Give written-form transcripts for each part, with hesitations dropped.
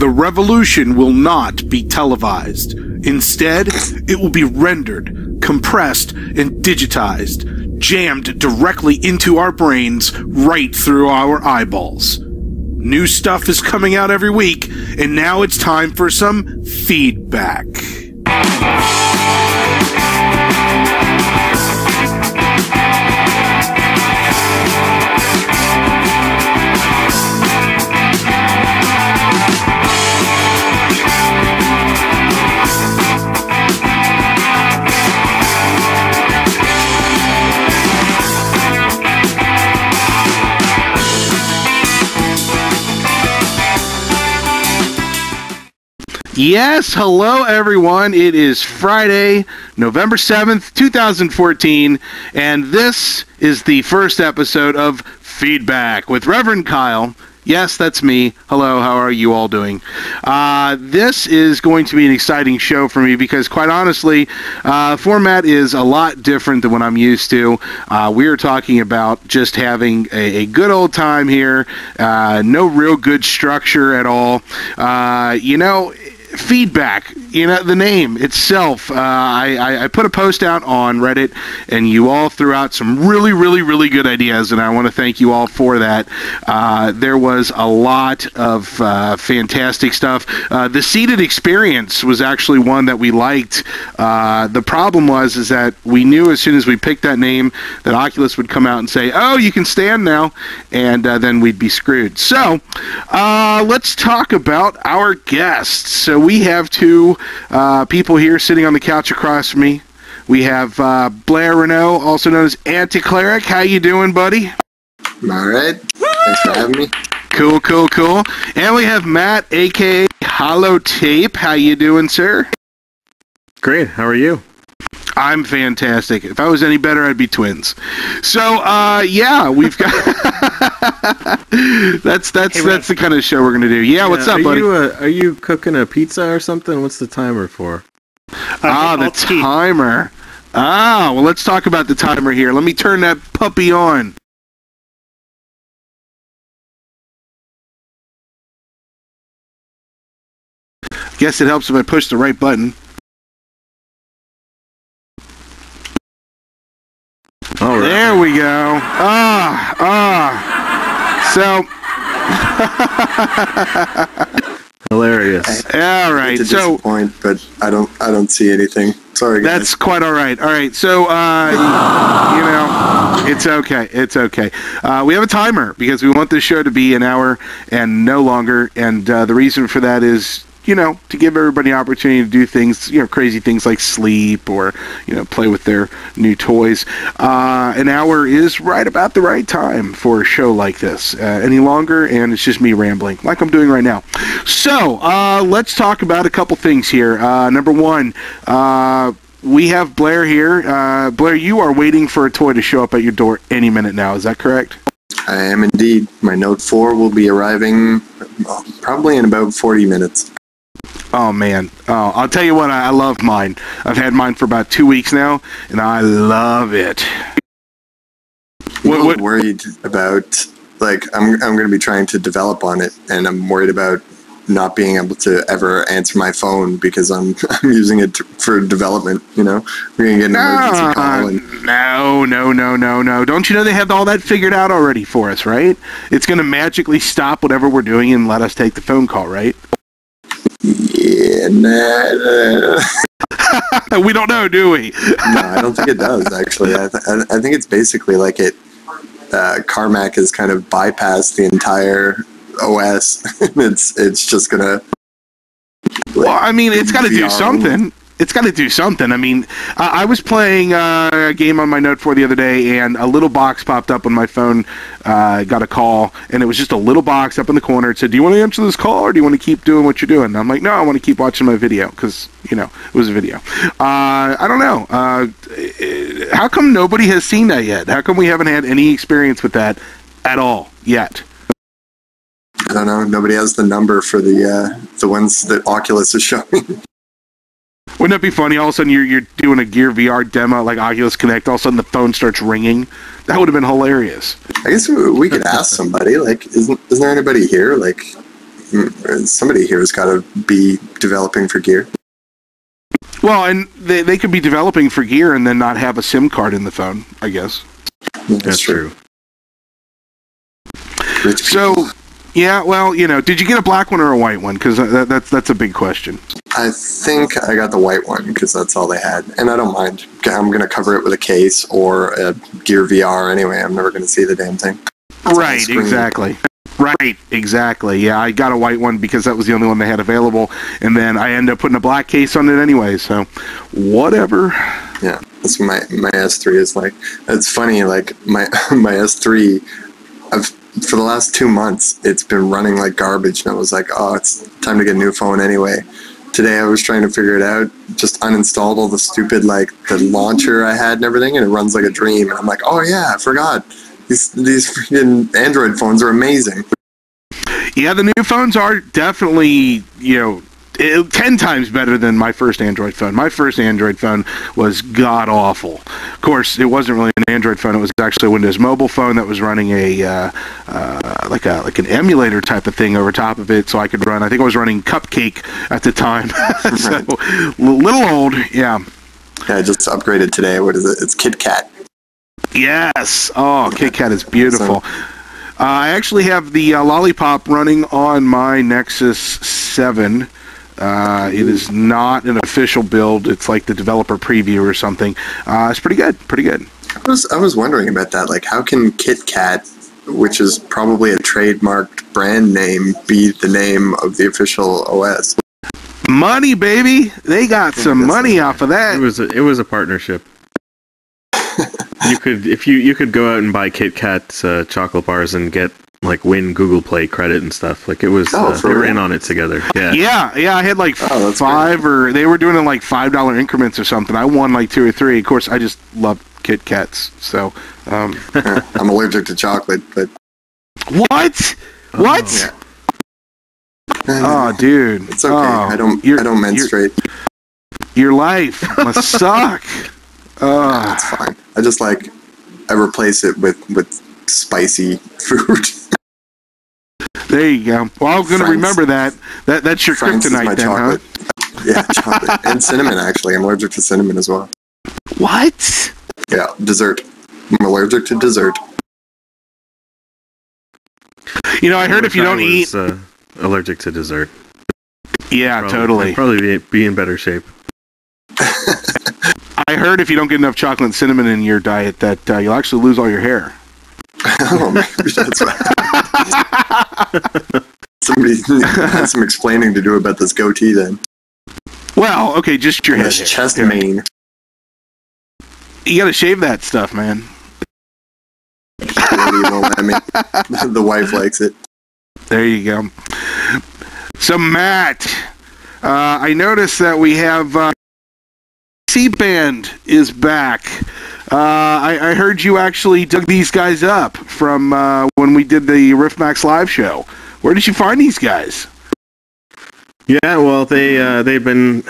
The revolution will not be televised. Instead, it will be rendered, compressed, and digitized, jammed directly into our brains, right through our eyeballs. New stuff is coming out every week, and now it's time for some feedback. Yes, hello everyone. It is Friday, November 7th, 2014, and this is the first episode of Feedback with Reverend Kyle. Yes, that's me. Hello, how are you all doing? This is going to be an exciting show for me because, quite honestly, format is a lot different than what I'm used to. We are talking about just having a good old time here, no real good structure at all. Feedback, the name itself. I put a post out on Reddit, and you all threw out some really, really, really good ideas, and I want to thank you all for that. There was a lot of fantastic stuff. The seated experience was actually one that we liked. The problem is that we knew as soon as we picked that name that Oculus would come out and say, "Oh, you can stand now," and then we'd be screwed. So let's talk about our guests. So we have two people here sitting on the couch across from me. We have Blair Renaud, also known as Anticleric. How you doing, buddy? I'm all right. Thanks for having me. Cool, cool, cool. And we have Matt, a.k.a. Holotape. How you doing, sir? Great. How are you? I'm fantastic. If I was any better, I'd be twins. So, yeah, we've got... that's the kind of show we're going to do. Yeah, what's up, buddy? Are you cooking a pizza or something? What's the timer for? The timer. Well, let's talk about the timer here. Let me turn that puppy on. Guess it helps if I push the right button. All right. There we go. So hilarious. All right. To So disappoint, but I don't see anything. Sorry, guys. That's quite all right. All right. So it's okay. It's okay. We have a timer because we want this show to be an hour and no longer. And the reason for that is, to give everybody an opportunity to do things, crazy things like sleep or, play with their new toys. An hour is right about the right time for a show like this. Any longer, and it's just me rambling, like I'm doing right now. So, let's talk about a couple things here. Number one, we have Blair here. Blair, you are waiting for a toy to show up at your door any minute now. Is that correct? I am indeed. My Note 4 will be arriving probably in about 40 minutes. Oh, man. Oh, I'll tell you what, I love mine. I've had mine for about 2 weeks now, and I love it. What worried about, I'm going to be trying to develop on it, and I'm worried about not being able to ever answer my phone because I'm using it for development, We're going to get an emergency call. No. Don't you know they have all that figured out already for us, right? It's going to magically stop whatever we're doing and let us take the phone call, right? Yeah, nah. We don't know, do we? No, I don't think it does, actually. I think it's basically like Carmack has kind of bypassed the entire OS. It's just going to... Well, I mean, it's got to do something. It's got to do something. I mean, I was playing a game on my Note 4 the other day, and a little box popped up on my phone, got a call, and it was just a little box up in the corner. It said, "Do you want to answer this call, or do you want to keep doing what you're doing?" And I'm like, "No, I want to keep watching my video," because, it was a video. I don't know. How come nobody has seen that yet? How come we haven't had any experience with that at all yet? I don't know. Nobody has the number for the ones that Oculus is showing. Wouldn't that be funny? All of a sudden you're doing a Gear VR demo like Oculus Connect. All of a sudden the phone starts ringing. That would have been hilarious. I guess we could ask somebody. Isn't there anybody here? somebody here has got to be developing for gear. Well, and they could be developing for gear and then not have a SIM card in the phone, I guess. That's true. So, yeah, well, did you get a black one or a white one? Because that's a big question. I think I got the white one because that's all they had, and I don't mind. I'm going to cover it with a case or a Gear VR anyway. I'm never going to see the damn thing. Right, exactly. Right, exactly. Yeah, I got a white one because that was the only one they had available, and then I ended up putting a black case on it anyway, so whatever. Yeah, that's what my S3 is like. It's funny, like, my S3, for the last 2 months, it's been running like garbage, and I was like, oh, it's time to get a new phone anyway. Today I was trying to figure it out, just uninstalled all the stupid, like, the launcher I had and everything, and it runs like a dream, and I'm like, oh yeah, I forgot. These freaking Android phones are amazing. Yeah, the new phones are definitely, 10 times better than my first Android phone. My first Android phone was god-awful. Of course, it wasn't really an Android phone. It was actually a Windows Mobile phone that was running like an emulator type of thing over top of it, so I could run. I think I was running Cupcake at the time. So, little old, yeah. Yeah, I just upgraded today. What is it? It's KitKat. Yes. Oh, KitKat is beautiful. I actually have the Lollipop running on my Nexus 7. It is not an official build. It's like the developer preview or something. It's pretty good. Pretty good. I was wondering about that. Like, how can KitKat, which is probably a trademarked brand name, be the name of the official OS? Money, baby. They got some money off of that. It was a partnership. You could go out and buy KitKat chocolate bars and get win Google Play credit and stuff. Like, it was they were in on it together. Yeah. I had like five, or they were doing in like $5 increments or something. I won like 2 or 3. Of course, I just love Kit Kats. So I'm allergic to chocolate, but what? Yeah. Oh, dude, it's okay. I don't menstruate. Your life must suck. That's fine. I replace it with spicy food. There you go. Well, I'm going to remember that. That's your kryptonite then, chocolate. Huh? Yeah, chocolate. And cinnamon, actually. I'm allergic to cinnamon as well. What? Yeah, dessert. I'm allergic to dessert. I heard if you don't eat... allergic to dessert. Yeah, totally. I'd probably be in better shape. I heard if you don't get enough chocolate and cinnamon in your diet that you'll actually lose all your hair. Oh, maybe that's right. Somebody has some explaining to do about this goatee then. Well, okay, just your head. This chest mane. You gotta shave that stuff, man. The wife likes it. There you go. So, Matt, I noticed that we have C-Band is back. I heard you actually dug these guys up from when we did the Riff Max live show. Where did you find these guys? Yeah, well, they've been,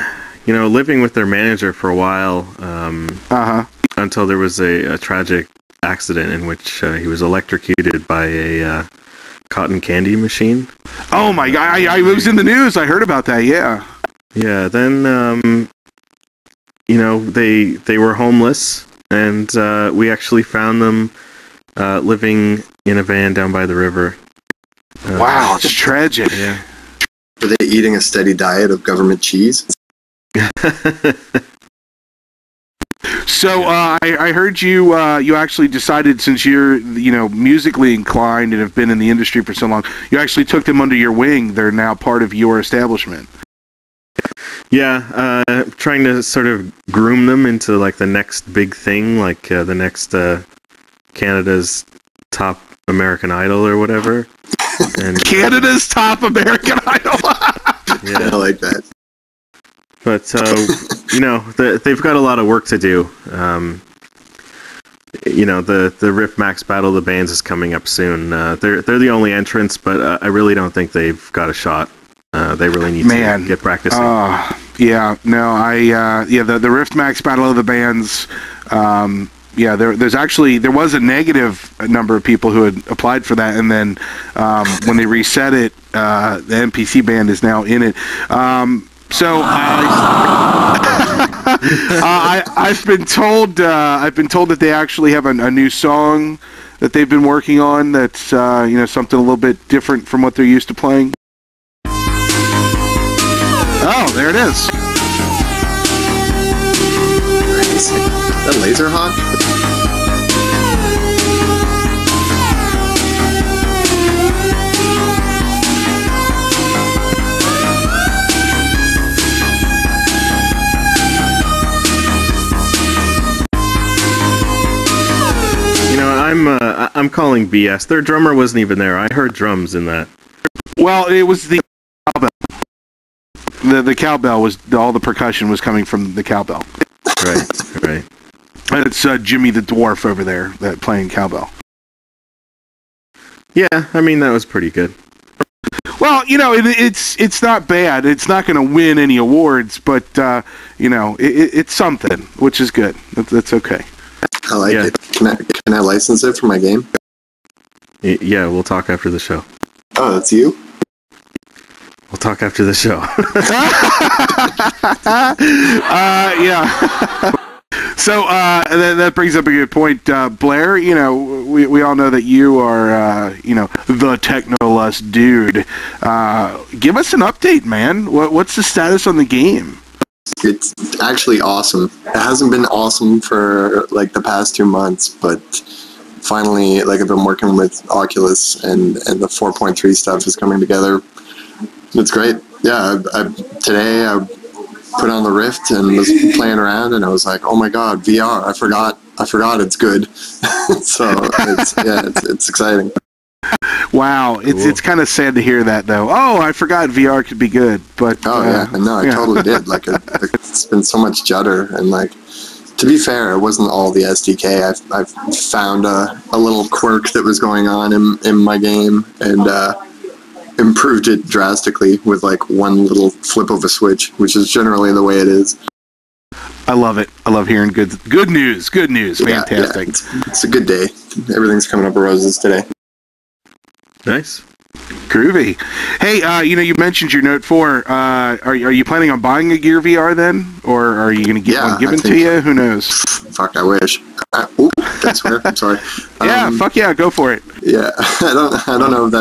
living with their manager for a while. Until there was a tragic accident in which he was electrocuted by a cotton candy machine. Oh my God! I was in the news. I heard about that. Yeah. Yeah. Then they were homeless, and we actually found them living in a van down by the river. Wow, it's tragic. Yeah. Were they eating a steady diet of government cheese? So I heard you actually decided, since you're musically inclined and have been in the industry for so long, you actually took them under your wing. They're now part of your establishment. Yeah, trying to sort of groom them into the next big thing, the next Canada's Top American Idol or whatever. And Canada's Top American Idol. Yeah, I like that. But they've got a lot of work to do. The Riff Max Battle of the Bands is coming up soon. They're the only entrants, but I really don't think they've got a shot. They really need to get practicing. The Rift Max Battle of the Bands. there was a negative number of people who had applied for that, and then when they reset it, the NPC band is now in it. So I've been told that they actually have a new song that they've been working on. That's something a little bit different from what they're used to playing. Oh, there it is. Nice. That laser hawk. I'm calling BS. Their drummer wasn't even there. I heard drums in that. Well, it was the cowbell. The cowbell was all the percussion was coming from the cowbell. Right. And it's Jimmy the Dwarf over there that playing cowbell. Yeah, I mean that was pretty good. Well, it's not bad. It's not going to win any awards, but it's something, which is good. That's okay. I like it. Can I license it for my game? Yeah, we'll talk after the show. Oh, that's you? We'll talk after the show. Yeah. So that brings up a good point, Blair. We all know that you are the Technolust dude. Give us an update, man. What's the status on the game? It's actually awesome. It hasn't been awesome for like the past 2 months, but finally, like I've been working with Oculus and the 4.3 stuff is coming together. It's great. Yeah, today I put on the Rift and was playing around, and I was like, oh my god, VR! I forgot it's good. So it's exciting. Wow, it's kind of sad to hear that though. Oh, I forgot VR could be good, but I totally did. Like it's been so much judder, and like to be fair, it wasn't all the SDK. I found a little quirk that was going on in my game and improved it drastically with like one little flip of a switch, which is generally the way it is. I love it. I love hearing good news. Good news. Fantastic. Yeah, it's a good day. Everything's coming up roses today. Nice. Groovy. Hey, you mentioned your Note 4. Are you planning on buying a Gear VR then? Or are you going to get one given to you? Who knows? Fuck, I wish. That's fair. I'm sorry. Yeah, fuck yeah, go for it. Yeah, I don't know if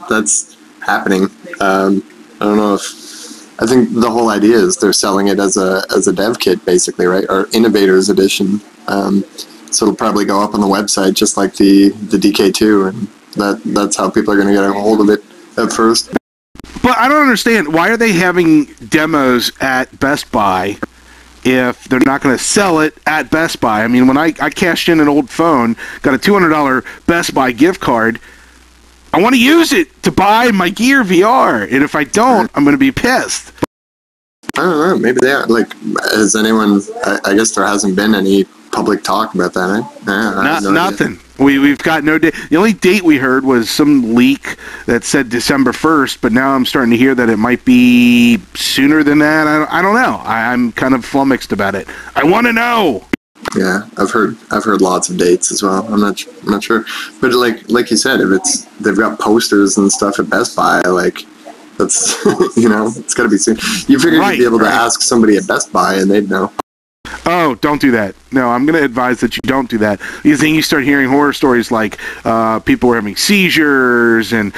that's happening. I don't know if... I think the whole idea is they're selling it as a dev kit, basically, right? Or Innovators Edition. So it'll probably go up on the website just like the DK2, and that's how people are going to get a hold of it at first. But I don't understand. Why are they having demos at Best Buy if they're not going to sell it at Best Buy? I mean, when I cashed in an old phone, got a $200 Best Buy gift card, I want to use it to buy my Gear VR. And if I don't, I'm going to be pissed. I don't know. Maybe they are. Like, has anyone... I guess there hasn't been any public talk about that, eh? Nothing. We've got no date. The only date we heard was some leak that said December 1st, but now I'm starting to hear that it might be sooner than that. I don't know. I'm kind of flummoxed about it. I want to know. Yeah, I've heard lots of dates as well. I'm not sure, but like you said, if they've got posters and stuff at Best Buy, like that's it's got to be soon. You figure you'd be able to ask somebody at Best Buy and they'd know. Oh, don't do that. No, I'm going to advise that you don't do that. Because then you start hearing horror stories like people were having seizures, and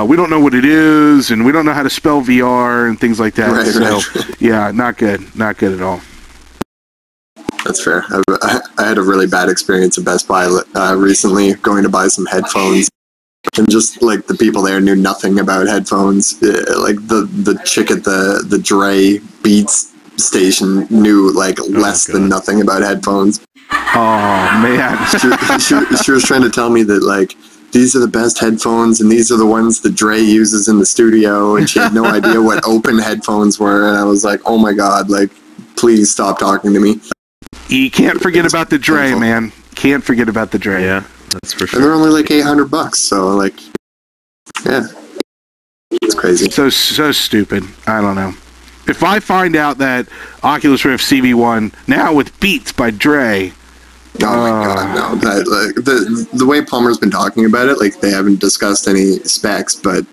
we don't know what it is, and we don't know how to spell VR, and things like that. Right. Yeah, not good. Not good at all. That's fair. I had a really bad experience at Best Buy recently going to buy some headphones. And just like the people there knew nothing about headphones. Like the chick at the Dre Beats station knew like less than nothing about headphones. Oh man. she was trying to tell me that like these are the best headphones and these are the ones that Dre uses in the studio, and she had no idea what open headphones were, and I was like, oh my god, like please stop talking to me. You can't forget about the Dre, man. Can't forget about the Dre. Yeah, that's for sure. And they're only like $800, so like yeah. It's crazy. So stupid. I don't know. If I find out that Oculus Rift CV1 now with Beats by Dre, Oh my god, no! That, like, the way Palmer's been talking about it, like they haven't discussed any specs, but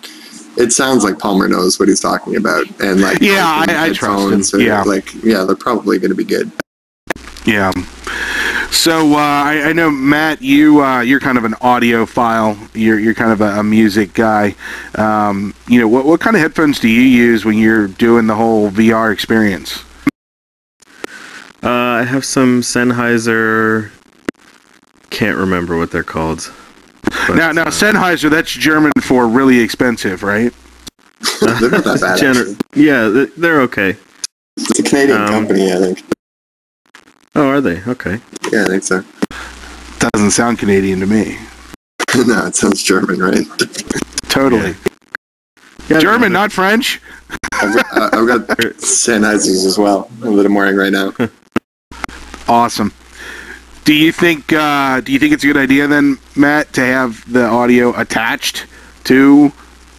it sounds like Palmer knows what he's talking about, and like yeah, I trust him. Yeah, they're probably going to be good. Yeah. So I know Matt, you're kind of an audiophile. You're kind of a music guy. What kind of headphones do you use when you're doing the whole VR experience? I have some Sennheiser. Can't remember what they're called. But, now Sennheiser, that's German for really expensive, right? They're not that bad. Yeah, they're okay. It's a Canadian company, I think. Oh, are they? Okay. Yeah, I think so. Doesn't sound Canadian to me. No, it sounds German, right? Totally. Yeah, German, not French. I've got Sennheisers as well, that I'm wearing right now. Awesome. Do you think it's a good idea then, Matt, to have the audio attached to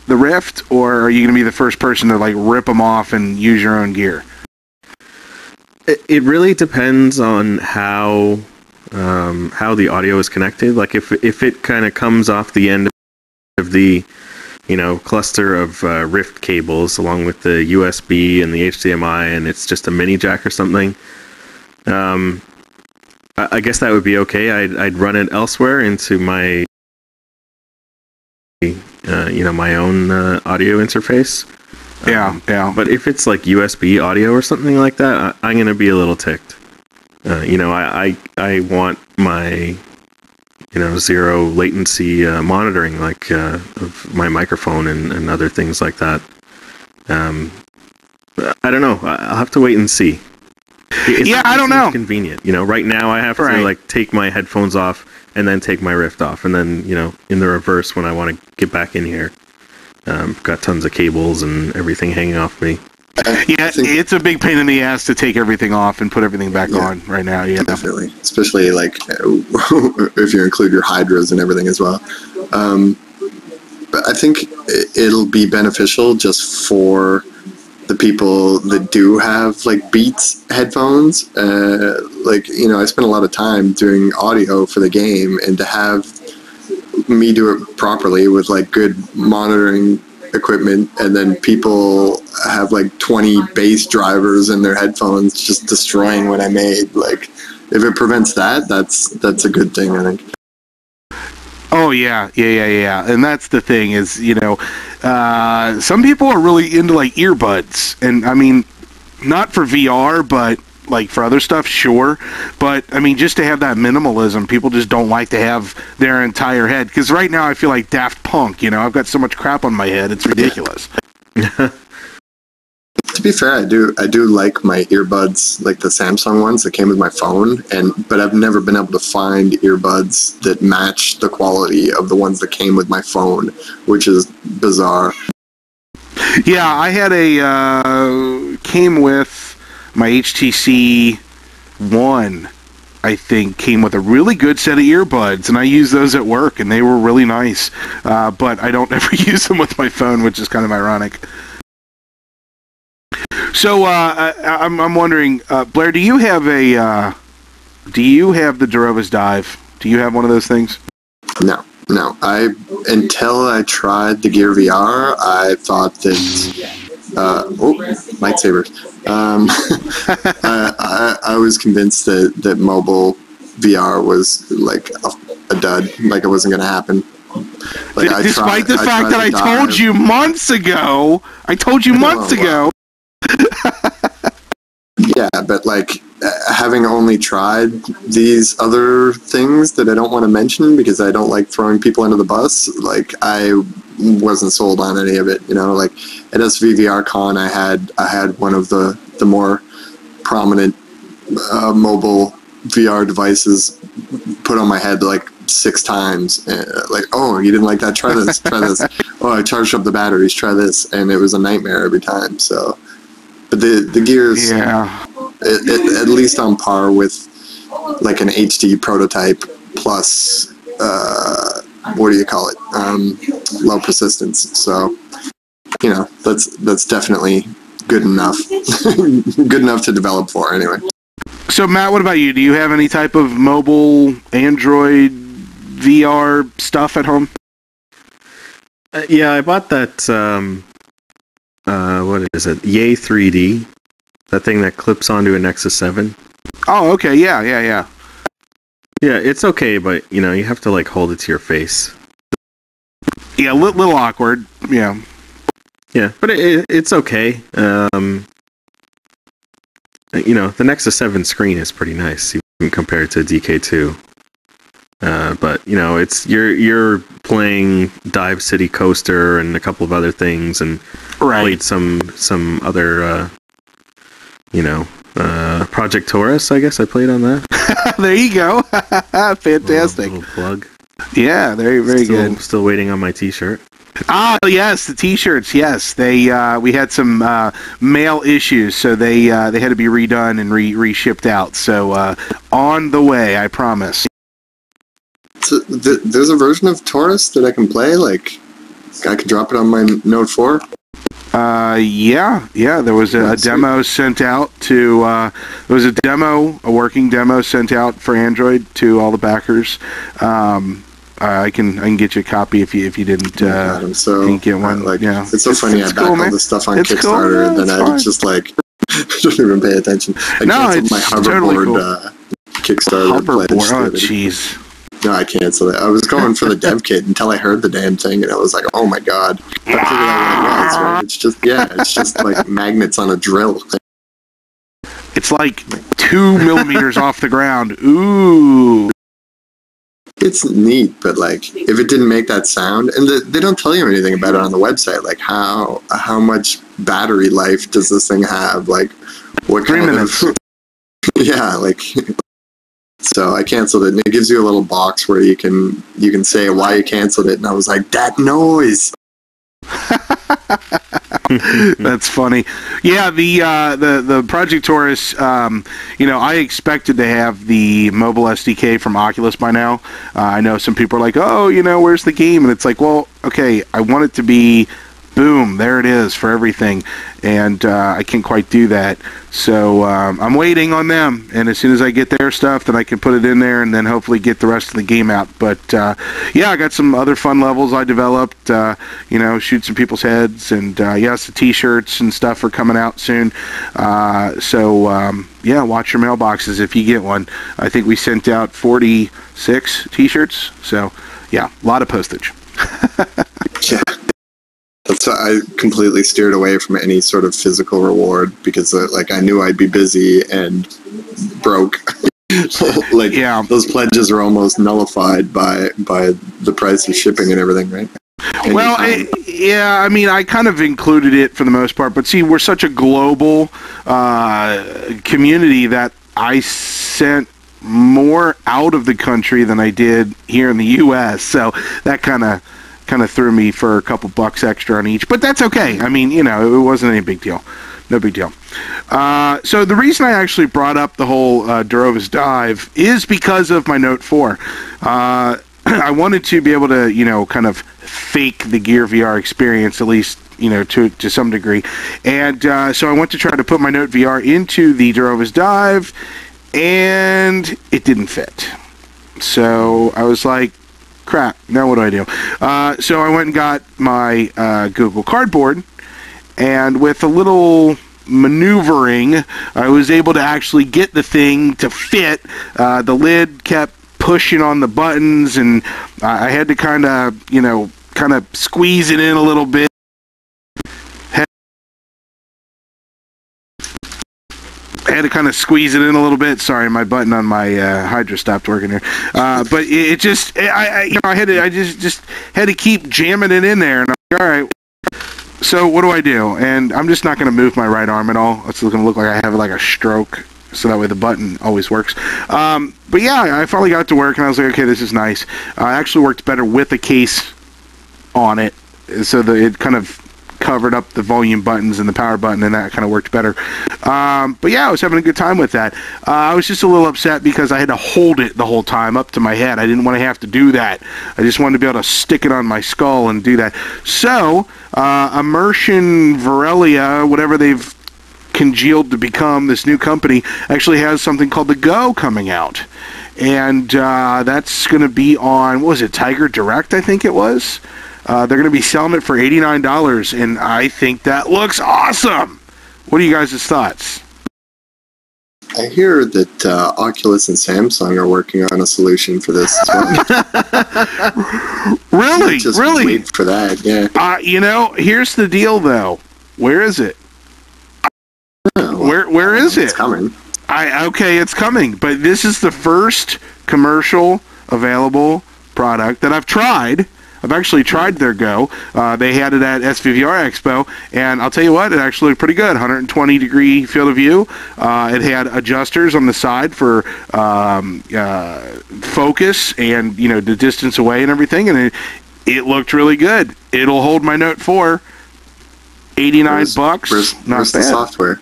the Rift, or are you going to be the first person to like rip them off and use your own gear? It really depends on how the audio is connected. Like if it kind of comes off the end of the cluster of Rift cables along with the USB and the HDMI, and it's just a mini jack or something, I guess that would be okay. I'd run it elsewhere into my my own audio interface. Yeah. But if it's like USB audio or something like that, I'm gonna be a little ticked. I want my zero latency monitoring, like of my microphone and other things like that. I don't know. I'll have to wait and see. I don't know. Convenient, right now I have to like take my headphones off and then take my Rift off, and then in the reverse when I want to get back in here. Got tons of cables and everything hanging off me. Yeah, it's a big pain in the ass to take everything off and put everything back on right now. Yeah, definitely, especially like if you include your hydras and everything as well. But I think it'll be beneficial just for the people that do have like Beats headphones. I spent a lot of time doing audio for the game, and to have me do it properly with like good monitoring equipment, and then people have like 20 bass drivers in their headphones just destroying what I made. Like, if it prevents that, that's a good thing, I think. Oh yeah, and that's the thing is, some people are really into like earbuds, and I mean, not for VR, but like for other stuff, sure. But I mean, just to have that minimalism, people just don't like to have their entire head. Because right now, I feel like Daft Punk. I've got so much crap on my head, it's ridiculous. To be fair, I do like my earbuds, like the Samsung ones that came with my phone, but I've never been able to find earbuds that match the quality of the ones that came with my phone, which is bizarre. Yeah, I had came with my HTC One, I think, came with a really good set of earbuds, and I used those at work, and they were really nice. But I don't ever use them with my phone, which is kind of ironic. So I'm wondering, Blair, do you have the Durovas Dive? Do you have one of those things? No. Until I tried the Gear VR, I thought that lightsabers. I was convinced that mobile VR was like a dud, like it wasn't going to happen. Like, Despite the fact that I told you months ago. Yeah, but like having only tried these other things that I don't want to mention because I don't like throwing people under the bus, like I wasn't sold on any of it. Like at SVVR Con, I had one of the more prominent mobile VR devices put on my head like 6 times. Like, oh, you didn't like that? Try this. Oh, I charged up the batteries. Try this, and it was a nightmare every time. So, but the Gears, at least on par with like an HD prototype plus what do you call it? Low persistence. So, that's definitely good enough. Good enough to develop for anyway. So, Matt, what about you? Do you have any type of mobile Android VR stuff at home? Yeah, I bought that, what is it? Yay 3D. That thing that clips onto a Nexus 7. Oh, okay, yeah. Yeah, it's okay, but, you have to, hold it to your face. Yeah, a little awkward, yeah. Yeah, but it's okay. The Nexus 7 screen is pretty nice, even compared to DK2. But it's you're playing Dive City Coaster and a couple of other things, and played some other Project Taurus. I guess I played on that. There you go. Fantastic. Little plug. Yeah, very good. Still waiting on my T-shirt. Ah, yes, the T-shirts. Yes, we had some mail issues, so they had to be redone and reshipped out. So on the way, I promise. So there's a version of Taurus that I can play. Like, I can drop it on my Note 4. Yeah. There was a demo sent out to. There was a working demo sent out for Android to all the backers. I can get you a copy if you didn't. Didn't get one. Yeah, it's so funny. I back all this stuff on Kickstarter, and then I just don't even pay attention. I canceled my hoverboard totally Kickstarter. Hoverboard. Oh, jeez. No, I canceled it. I was going for the dev kit until I heard the damn thing, and I was like, "Oh my god!" I figured out what it was. Right? It's just like magnets on a drill. It's like 2 millimeters off the ground. Ooh. It's neat, but if it didn't make that sound, and they don't tell you anything about it on the website, like how much battery life does this thing have? Like, what 3 minutes? Yeah, so I canceled it, and it gives you a little box where you can say why you canceled it, and I was like, that noise. That's funny. Yeah, the Project Taurus. I expected to have the mobile SDK from Oculus by now. I know some people are like, "Oh, where's the game?" And it's like, well, okay, I want it to be, boom, there it is for everything, and I can't quite do that. So I'm waiting on them, and as soon as I get their stuff, then I can put it in there, and then hopefully get the rest of the game out. But yeah, I got some other fun levels I developed. Shoot some people's heads, and yes, the T-shirts and stuff are coming out soon. Yeah, watch your mailboxes if you get one. I think we sent out 46 T-shirts. So yeah, a lot of postage. Yeah. That's why I completely steered away from any sort of physical reward because, I knew I'd be busy and broke. Those pledges are almost nullified by the price of shipping and everything, right? Well, I kind of included it for the most part, but see, we're such a global community that I sent more out of the country than I did here in the U.S., so that kind of threw me for a couple bucks extra on each, but that's okay. I mean, it wasn't any big deal. No big deal. So the reason I actually brought up the whole Durova's Dive is because of my Note 4. I wanted to be able to, kind of fake the Gear VR experience, at least, to some degree. And so I went to try to put my Note VR into the Durova's Dive, and it didn't fit. So I was like, crap, now what do I do? So I went and got my Google Cardboard, and with a little maneuvering, I was able to actually get the thing to fit. The lid kept pushing on the buttons, and I had to kind of squeeze it in a little bit. I had to kind of squeeze it in a little bit. Sorry, my button on my Hydra stopped working here. But I just had to keep jamming it in there, and I'm like, all right. So what do I do? And I'm just not going to move my right arm at all. It's going to look like I have a stroke, so that way the button always works. But yeah, I finally got it to work, and I was like, okay, this is nice. It actually worked better with the case on it, so that it kind of covered up the volume buttons and the power button, and that kind of worked better. But yeah, I was having a good time with that. I was just a little upset because I had to hold it the whole time up to my head. I didn't want to have to do that. I just wanted to be able to stick it on my skull and do that. So, Immersion Varelia, whatever they've congealed to become this new company, actually has something called the Go coming out. And that's going to be on, what was it, Tiger Direct, I think it was? They're going to be selling it for $89, and I think that looks awesome. What are you guys' thoughts? I hear that Oculus and Samsung are working on a solution for this as well. Really? Just really? wait for that, yeah. Here's the deal, though. Where is it? Oh, well, where is it? It's coming. Okay, it's coming. But this is the first commercial available product that I've tried. I've actually tried their Go. They had it at SVVR Expo, and I'll tell you what, it actually looked pretty good. 120-degree field of view. It had adjusters on the side for focus and the distance away and everything, and it looked really good. It'll hold my Note 4. $89. Where's Not the bad. software?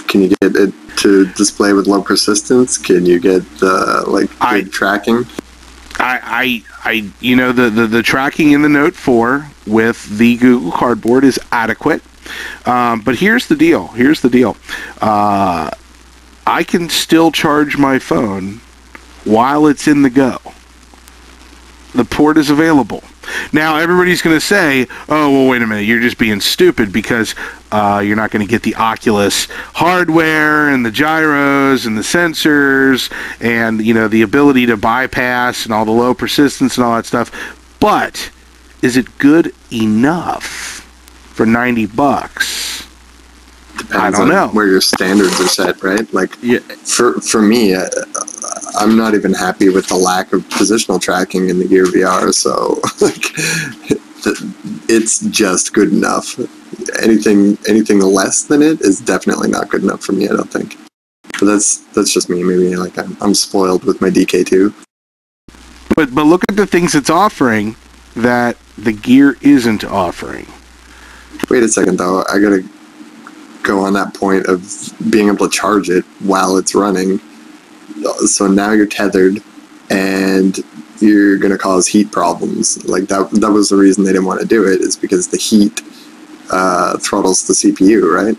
Can you get it to display with low persistence? Can you get the good tracking? The tracking in the Note 4 with the Google Cardboard is adequate. But here's the deal. I can still charge my phone while it's in the Go. The port is available. Now, everybody's going to say, oh, well, wait a minute, you're just being stupid because you're not going to get the Oculus hardware and the gyros and the sensors and, the ability to bypass and all the low persistence and all that stuff. But is it good enough for $90? Depends I don't know. Where your standards are set, right? Yeah. For me, I'm not even happy with the lack of positional tracking in the Gear VR, so it's just good enough. Anything less than it is definitely not good enough for me, I don't think. But that's just me. Maybe I'm spoiled with my DK2. But look at the things it's offering that the Gear isn't offering. Wait a second, though. I gotta go on that point of being able to charge it while it's running. So now you're tethered, and you're going to cause heat problems. That was the reason they didn't want to do it, is because the heat throttles the CPU, right?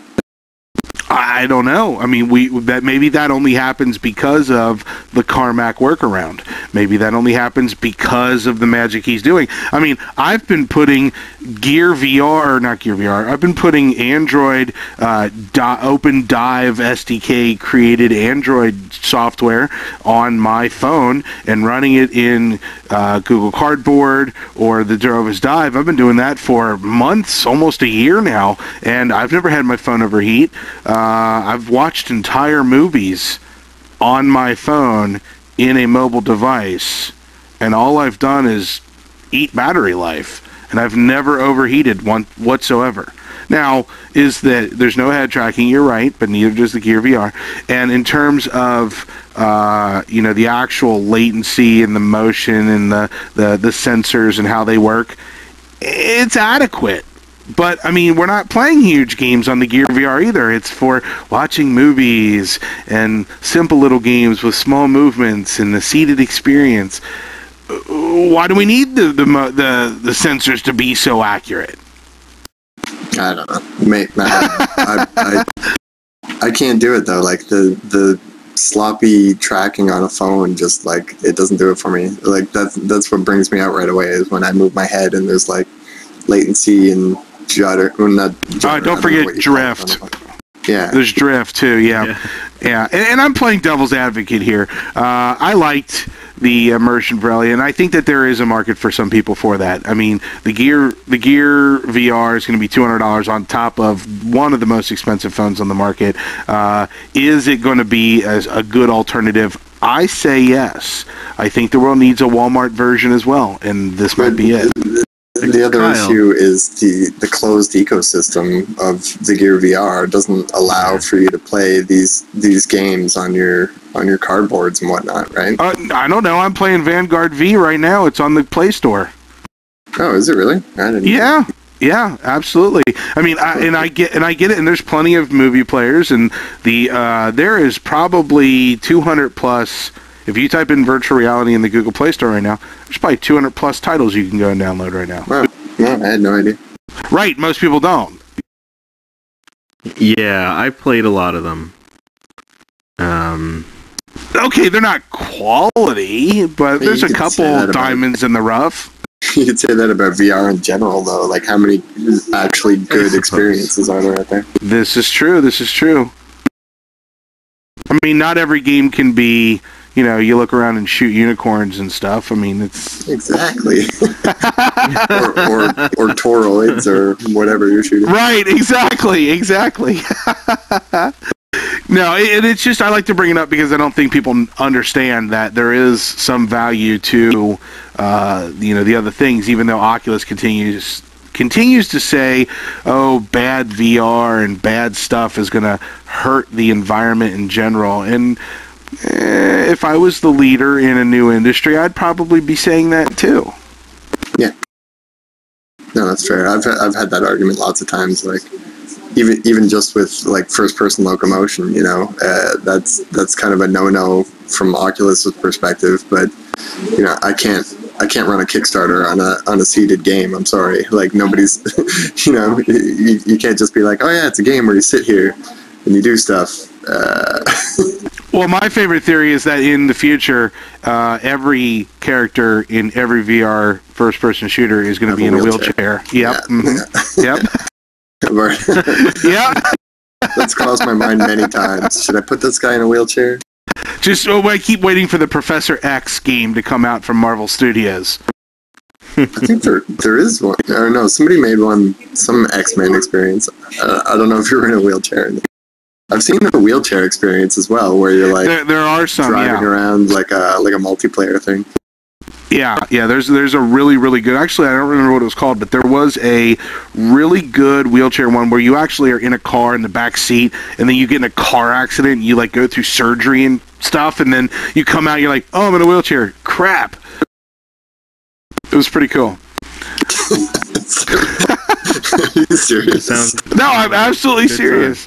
I don't know. I mean, maybe that only happens because of the Carmack workaround. Maybe that only happens because of the magic he's doing. I mean, I've been putting I've been putting Android Open Dive SDK created Android software on my phone and running it in Google Cardboard or the Drovis Dive. I've been doing that for months, almost a year now, and I've never had my phone overheat. I've watched entire movies on my phone in a mobile device, and all I've done is eat battery life, and I've never overheated whatsoever. Now, is that there's no head tracking, you're right, but neither does the Gear VR. And in terms of the actual latency and the motion and the sensors and how they work, it's adequate. But, I mean, we're not playing huge games on the Gear VR either. It's for watching movies and simple little games with small movements and the seated experience. Why do we need the sensors to be so accurate? I don't know. I can't do it, though. The sloppy tracking on a phone, just, it doesn't do it for me. That's what brings me out right away, is when I move my head and there's, latency and judder. Well, not judder, don't forget drift. Yeah. There's drift, too, yeah. And I'm playing devil's advocate here. I liked the immersion Pirelli, and I think that there is a market for some people for that. I mean, the Gear VR is going to be $200 on top of one of the most expensive phones on the market. Is it going to be a good alternative? I say yes. I think the world needs a Walmart version as well, and this might be it. The other issue is the closed ecosystem of the Gear VR doesn't allow for you to play these games on your cardboards and whatnot, right? I don't know. I'm playing Vanguard V right now. It's on the Play Store. Oh, is it really? I didn't know. Yeah, absolutely. I mean, I get it. And there's plenty of movie players, and there is probably 200 plus. If you type in virtual reality in the Google Play Store right now, there's probably 200 plus titles you can go and download right now. Wow. No, I had no idea. Right, most people don't. Yeah, I played a lot of them. Okay, they're not quality, but there's a couple diamonds in the rough. You could say that about VR in general, though. Like, how many actually good experiences are there out there? This is true. I mean, not every game can be, you look around and shoot unicorns and stuff. I mean, it's... Exactly. or toroids or whatever you're shooting. Right, exactly. No, it's just, I like to bring it up because I don't think people understand that there is some value to, the other things, even though Oculus continues to say, oh, bad VR and bad stuff is going to hurt the environment in general. And if I was the leader in a new industry, I'd probably be saying that too. Yeah. No, that's fair. I've had that argument lots of times, like, even just with like first-person locomotion, that's kind of a no-no from Oculus's perspective. But I can't run a Kickstarter on a seated game. I'm sorry, like nobody's, you can't just be like, oh yeah, it's a game where you sit here and you do stuff. Well, my favorite theory is that in the future, every character in every VR first-person shooter is going to be in a wheelchair. Yep. Yeah. Mm-hmm. Yep. Yeah. That's crossed my mind many times. Should I put this guy in a wheelchair? I keep waiting for the Professor X game to come out from Marvel Studios. I think there is one. Or no, somebody made one, some X-Men experience. I don't know if you're in a wheelchair. I've seen a wheelchair experience as well, where you're like there are some driving around like a multiplayer thing. Yeah. There's a really, really good. Actually, I don't remember what it was called, but there was a really good wheelchair one where you actually are in a car in the back seat, and then you get in a car accident, and you like go through surgery and stuff, and then you come out, and you're like, oh, I'm in a wheelchair. Crap. It was pretty cool. Are you serious? No, I'm absolutely serious.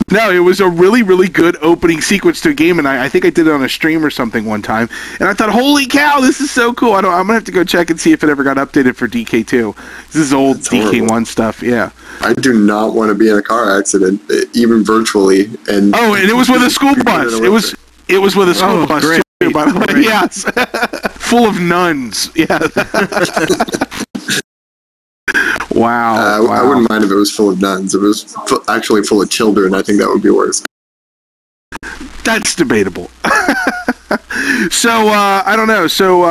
No, it was a really, really good opening sequence to a game, and I think I did it on a stream or something one time, and I thought, holy cow, this is so cool. I'm going to have to go check and see if it ever got updated for DK2. This is old DK1 stuff, yeah. I do not want to be in a car accident, even virtually. And it was with a school bus. It was with a school bus, great. too, by the way. Yes. Full of nuns, yeah. Wow. I wouldn't mind if it was full of nuns. If it was actually full of children, I think that would be worse. That's debatable. So, I don't know. So,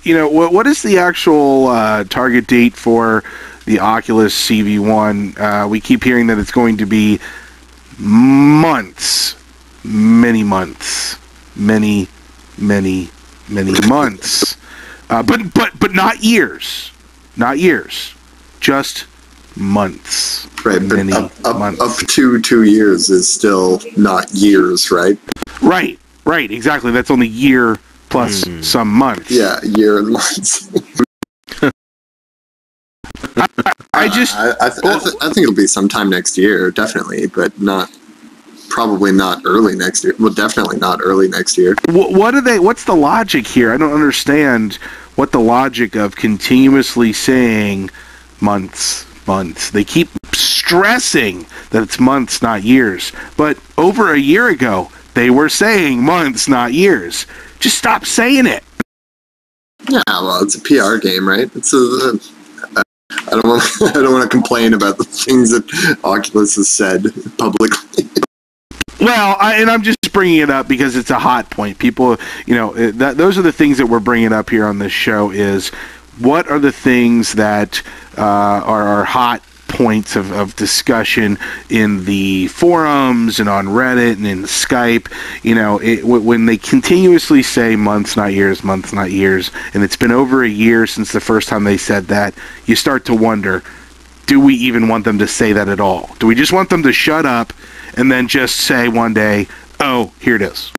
what is the actual target date for the Oculus CV1? We keep hearing that it's going to be months. Many months. Many months. But not years. Not years. Just months. Right, but months. Up to 2 years is still not years, right? Right, exactly. That's only year plus some months. Yeah, year and months. I think it'll be sometime next year, definitely, but probably not early next year. Well, definitely not early next year. What's the logic here? I don't understand what the logic of continuously saying months. They keep stressing that it's months, not years. But over a year ago, they were saying months, not years. Just stop saying it. Yeah, well, it's a PR game, right? I don't want to complain about the things that Oculus has said publicly. Well, I'm just bringing it up because it's a hot point. People, those are the things that we're bringing up here on this show is what are the things that are hot points of discussion in the forums and on Reddit and in Skype. When they continuously say months, not years, and it's been over a year since the first time they said that, you start to wonder, do we even want them to say that at all? Do we just want them to shut up and then just say one day, oh, here it is?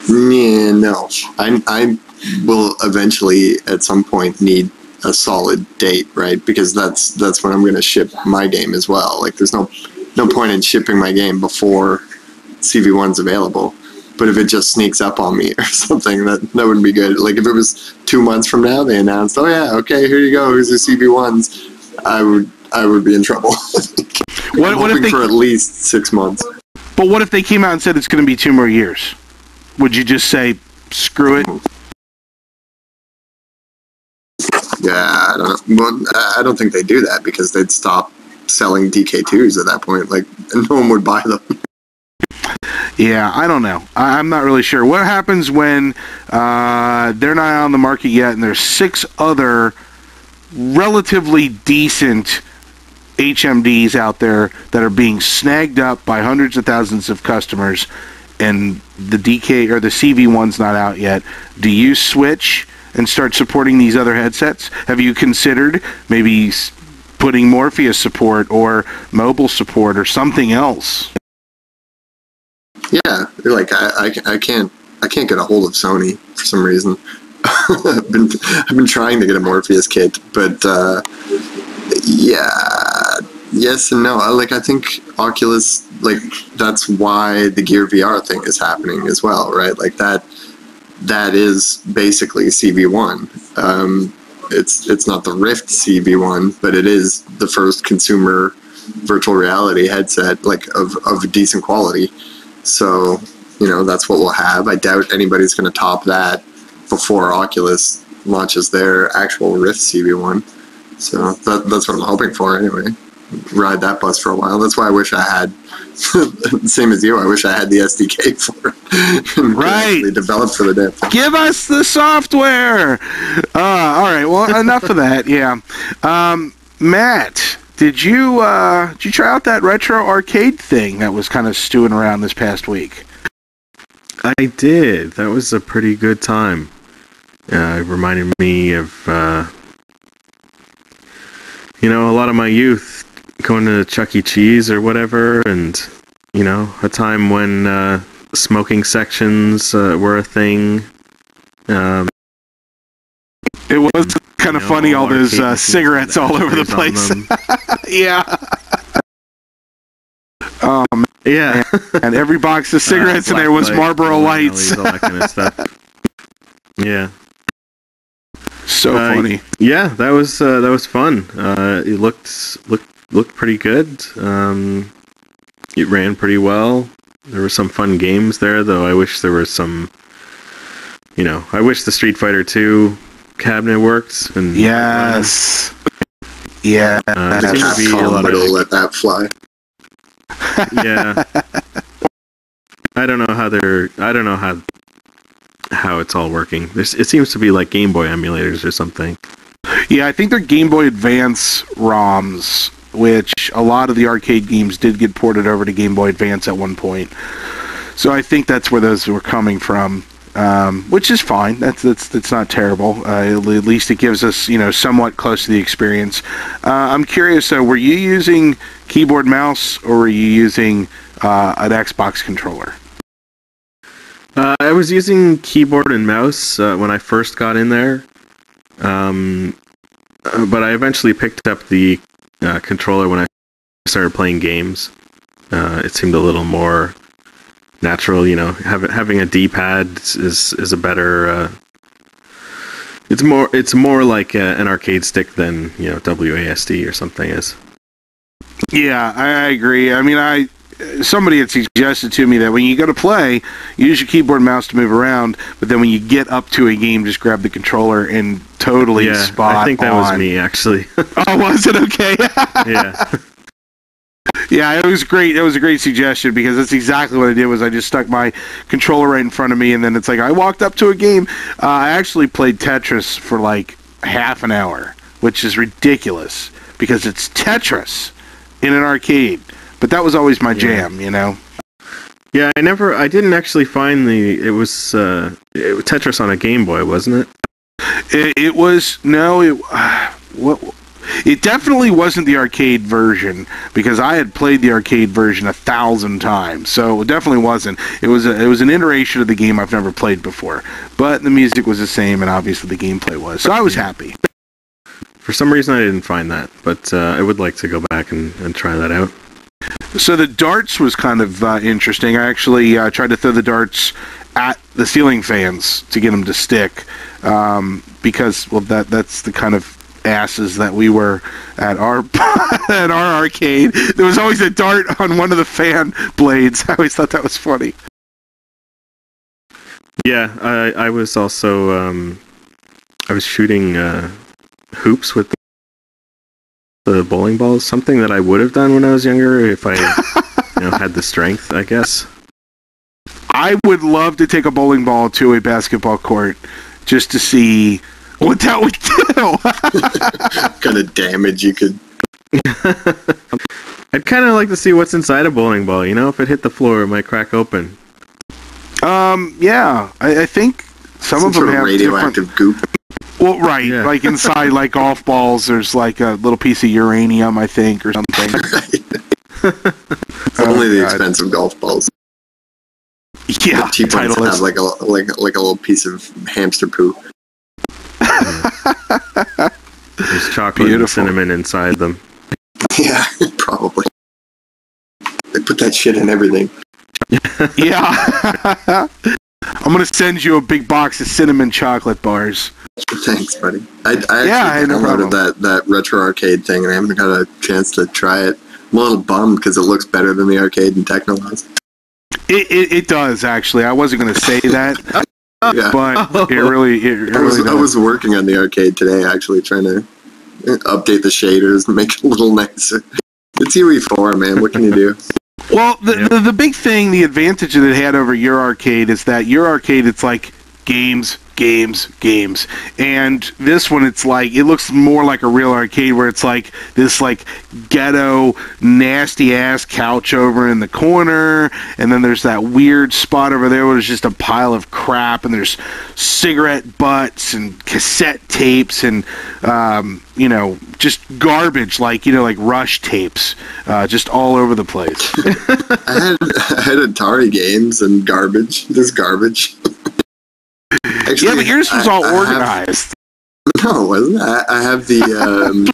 Yeah, no. I will eventually, at some point, need a solid date, right? Because that's when I'm going to ship my game as well. Like, there's no point in shipping my game before CV1's available. But if it just sneaks up on me or something, that wouldn't be good. Like, if it was 2 months from now, they announced, oh yeah, okay, here you go, here's your CV1s, I would be in trouble. What if for at least 6 months? But what if they came out and said it's going to be 2 more years? Would you just say, screw it? Yeah, I don't know. Well, I don't think they do that because they'd stop selling DK2s at that point. Like, no one would buy them. Yeah, I don't know. I'm not really sure. What happens when they're not on the market yet and there's 6 other relatively decent HMDs out there that are being snagged up by hundreds of thousands of customers, and the DK or the CV1's not out yet? Do you switch and start supporting these other headsets? Have you considered maybe putting Morpheus support or mobile support or something else? Yeah, like I can't get a hold of Sony for some reason. I've been trying to get a Morpheus kit, but yeah, yes and no. I think Oculus, like, that's why the Gear VR thing is happening as well, right? Like that is basically CV1. It's not the Rift CV1, but it is the first consumer virtual reality headset, like of decent quality. So, that's what we'll have. I doubt anybody's going to top that before Oculus launches their actual Rift CV1. So that's what I'm hoping for anyway. Ride that bus for a while. That's why I wish I had, same as you, I wish I had the SDK for it. Right. Developed for the damn thing. Give us the software! All right, well, enough of that, yeah. Matt, did you try out that retro arcade thing that was kind of stewing around this past week? I did. That was a pretty good time. It reminded me of, a lot of my youth going to Chuck E. Cheese or whatever, and, a time when smoking sections were a thing. It was kind of funny, all those cigarettes all over the place. Yeah. Yeah. And every box of cigarettes in there was Marlboro Lights. All that kind of stuff. Yeah. So funny. Yeah, that was fun. It looked pretty good. It ran pretty well. There were some fun games there, though. I wish there was some. I wish the Street Fighter 2 cabinet worked. And yes. Yeah. There seems to be a lot of let that fly. Yeah. I don't know how it's all working. It seems to be like Game Boy emulators or something. Yeah, I think they're Game Boy Advance ROMs, which a lot of the arcade games did get ported over to Game Boy Advance at one point. So I think that's where those were coming from, which is fine. That's not terrible. At least it gives us, somewhat close to the experience. I'm curious, though, were you using keyboard mouse or were you using an Xbox controller? I was using keyboard and mouse when I first got in there, but I eventually picked up the controller when I started playing games. It seemed a little more natural, having a D-pad is a better. It's more like an arcade stick than WASD or something is. Yeah, I agree. I mean, somebody had suggested to me that when you go to play, you use your keyboard and mouse to move around, but then when you get up to a game, just grab the controller and totally spot on. I think that was me, actually. Oh, was it? Okay. Yeah. Yeah, it was great. It was a great suggestion because that's exactly what I did. Was I just stuck my controller right in front of me, and then it's like I walked up to a game. I actually played Tetris for like half an hour, which is ridiculous because it's Tetris in an arcade. But that was always my jam, Yeah, I didn't actually find it was Tetris on a Game Boy, wasn't it? It was it definitely wasn't the arcade version because I had played the arcade version 1,000 times, so it definitely wasn't. It was an iteration of the game I've never played before, but the music was the same and obviously the gameplay was. So I was happy. For some reason, I didn't find that, but I would like to go back and try that out. So the darts was kind of interesting. I actually tried to throw the darts at the ceiling fans to get them to stick because, well, that's the kind of asses that we were at our at our arcade. There was always a dart on one of the fan blades. I always thought that was funny. Yeah, I was also I was shooting hoops with the bowling balls. Something that I would have done when I was younger if I had the strength, I guess. I would love to take a bowling ball to a basketball court just to see what that would do. What kind of damage you could... I'd kind of like to see what's inside a bowling ball. If it hit the floor, it might crack open. Yeah. I think some of them have radioactive goop. Well, right. Yeah. Like inside, like golf balls, there's like a little piece of uranium, I think, or something. Only the expensive golf balls. Yeah, the cheap ones have like a little piece of hamster poo. There's chocolate and cinnamon inside them. Yeah, probably. They put that shit in everything. Yeah. I'm gonna send you a big box of cinnamon chocolate bars. Thanks, buddy. I actually downloaded that retro arcade thing, and I haven't got a chance to try it. I'm a little bummed because it looks better than the arcade in Technolas. It does, actually. I wasn't going to say that, yeah. But it really does. I was working on the arcade today, actually, trying to update the shaders and make it a little nicer. It's UE4, man. What can you do? Well, the big thing, the advantage that it had over your arcade is that your arcade, it's like games. And this one, it's like, it looks more like a real arcade where it's like this like ghetto, nasty ass couch over in the corner, and then there's that weird spot over there where there's just a pile of crap, and there's cigarette butts and cassette tapes and just garbage, like Rush tapes, just all over the place. I had Atari games and garbage. There's garbage. Actually, yeah, but yours was all organized. No, it wasn't. I have the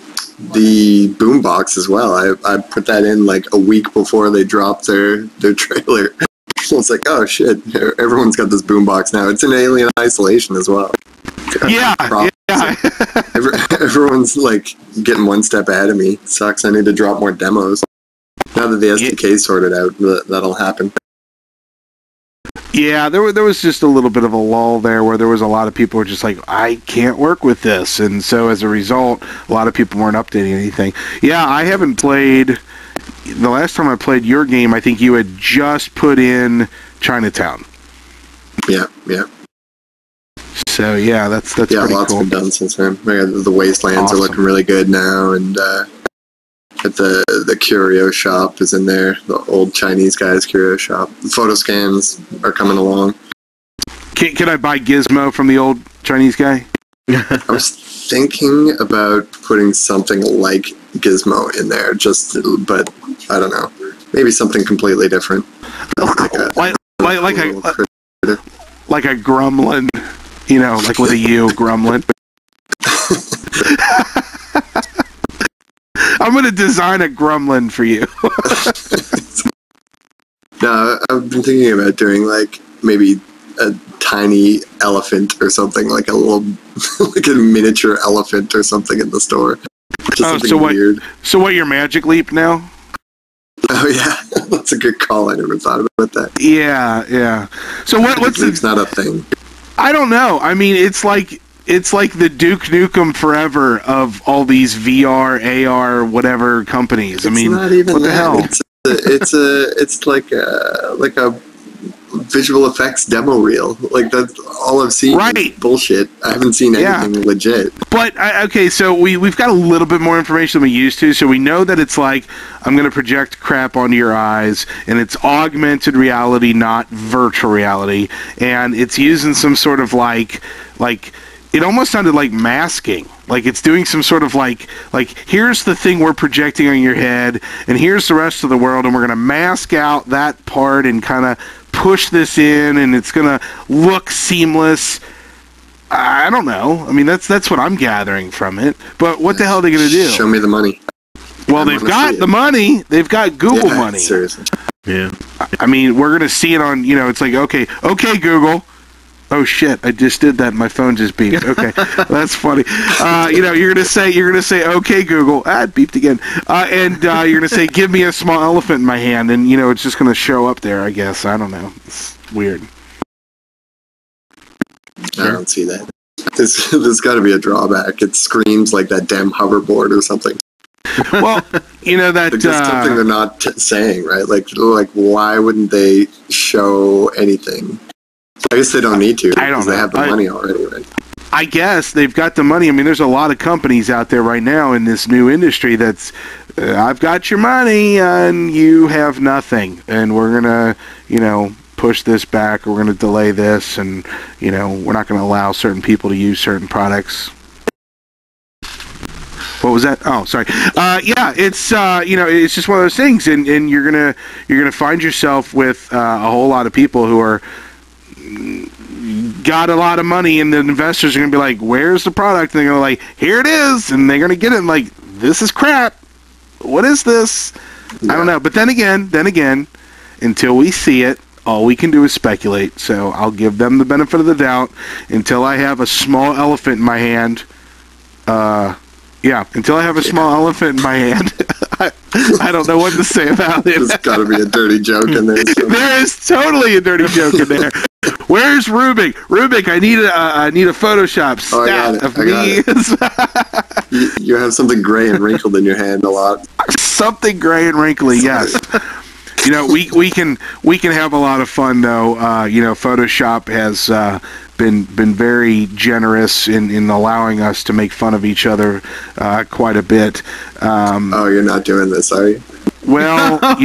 boombox as well. I put that in like a week before they dropped their trailer. So it's like, oh shit, everyone's got this boombox now. It's in Alien Isolation as well. Yeah. Everyone's like getting one step ahead of me. Sucks. I need to drop more demos. Now that the SDK's sorted out, that'll happen. Yeah, there was just a little bit of a lull there where there was a lot of people who were just like, I can't work with this. And so as a result, a lot of people weren't updating anything. Yeah, I haven't played... The last time I played your game, I think you had just put in Chinatown. Yeah. So, yeah, that's pretty cool. Yeah, lots been done since then. The Wastelands are looking really good now, and at the curio shop is in there, the old Chinese guy's curio shop. The photo scans are coming along. Can I buy Gizmo from the old Chinese guy? I was thinking about putting something like Gizmo in there, but I don't know. Maybe something completely different. Like a gremlin, like with a U, gremlin. I'm going to design a gremlin for you. No, I've been thinking about doing like maybe a tiny elephant or something, like a little, like a miniature elephant or something in the store. Just weird. So what, your Magic Leap now? Oh yeah, that's a good call. I never thought about that. Yeah. So what's it's not a thing. I don't know. I mean, it's like the Duke Nukem Forever of all these VR, AR, whatever companies. It's not even what the hell? It's like a visual effects demo reel. Like that's all I've seen. Right. Bullshit. I haven't seen anything legit. But okay, so we've got a little bit more information than we used to. So we know that it's like I'm going to project crap onto your eyes, and it's augmented reality, not virtual reality, and it's using some sort of like. It almost sounded like masking. Like it's doing some sort of like here's the thing we're projecting on your head, and here's the rest of the world, and we're going to mask out that part and kind of push this in, and it's going to look seamless. I don't know. I mean, that's what I'm gathering from it. But what the hell are they going to do? Show me the money. Well, they've got the money. They've got Google money. Seriously. Yeah. I mean, we're going to see it on, it's like, okay, Google. Oh shit! I just did that. My phone just beeped. Okay, that's funny. You're gonna say, okay, Google. It beeped again. And you're gonna say, give me a small elephant in my hand, and it's just gonna show up there. I guess I don't know. It's weird. I don't see that. There's got to be a drawback. It screams like that damn hoverboard or something. Well, that just something they're not saying, right? Like why wouldn't they show anything? I guess they don't need to. I don't know. They have the money already, right? I guess they've got the money. I mean, there's a lot of companies out there right now in this new industry that's, I've got your money and you have nothing, and we're gonna, push this back, or we're gonna delay this, and we're not gonna allow certain people to use certain products. What was that? Oh, sorry. It's it's just one of those things, and you're gonna find yourself with a whole lot of people who are got a lot of money, and the investors are gonna be like, "Where's the product?" And they're gonna like, "Here it is," and they're gonna get it. And like, this is crap. What is this? Yeah. I don't know. But then again, until we see it, all we can do is speculate. So I'll give them the benefit of the doubt until I have a small elephant in my hand. Until I have a small elephant in my hand, I don't know what to say about it. There's got to be a dirty joke in there. There is totally a dirty joke in there. Where's Rubik? Rubik, I need a Photoshop stat of me. You have something gray and wrinkled in your hand a lot. Something gray and wrinkly, yes. We can have a lot of fun though. Photoshop has been very generous in allowing us to make fun of each other quite a bit. You're not doing this, are you? Well, I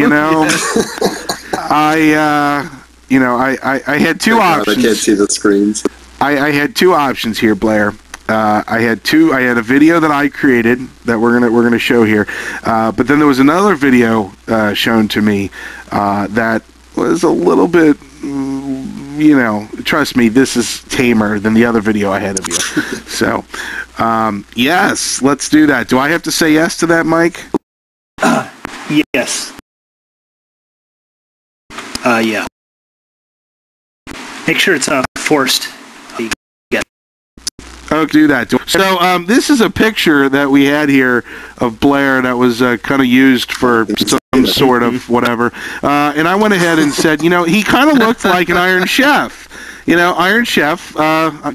had two options. I can't see the screens. I had two options here, Blair. I had a video that I created that we're gonna show here, but then there was another video shown to me that was a little bit, trust me, this is tamer than the other video I had of you. So, yes, let's do that. Do I have to say yes to that, Mike? Yes. Yeah. Make sure it's forced. Oh, do that. So, this is a picture that we had here of Blair that was kind of used for some sort of whatever. And I went ahead and said, he kind of looked like an Iron Chef. Iron Chef,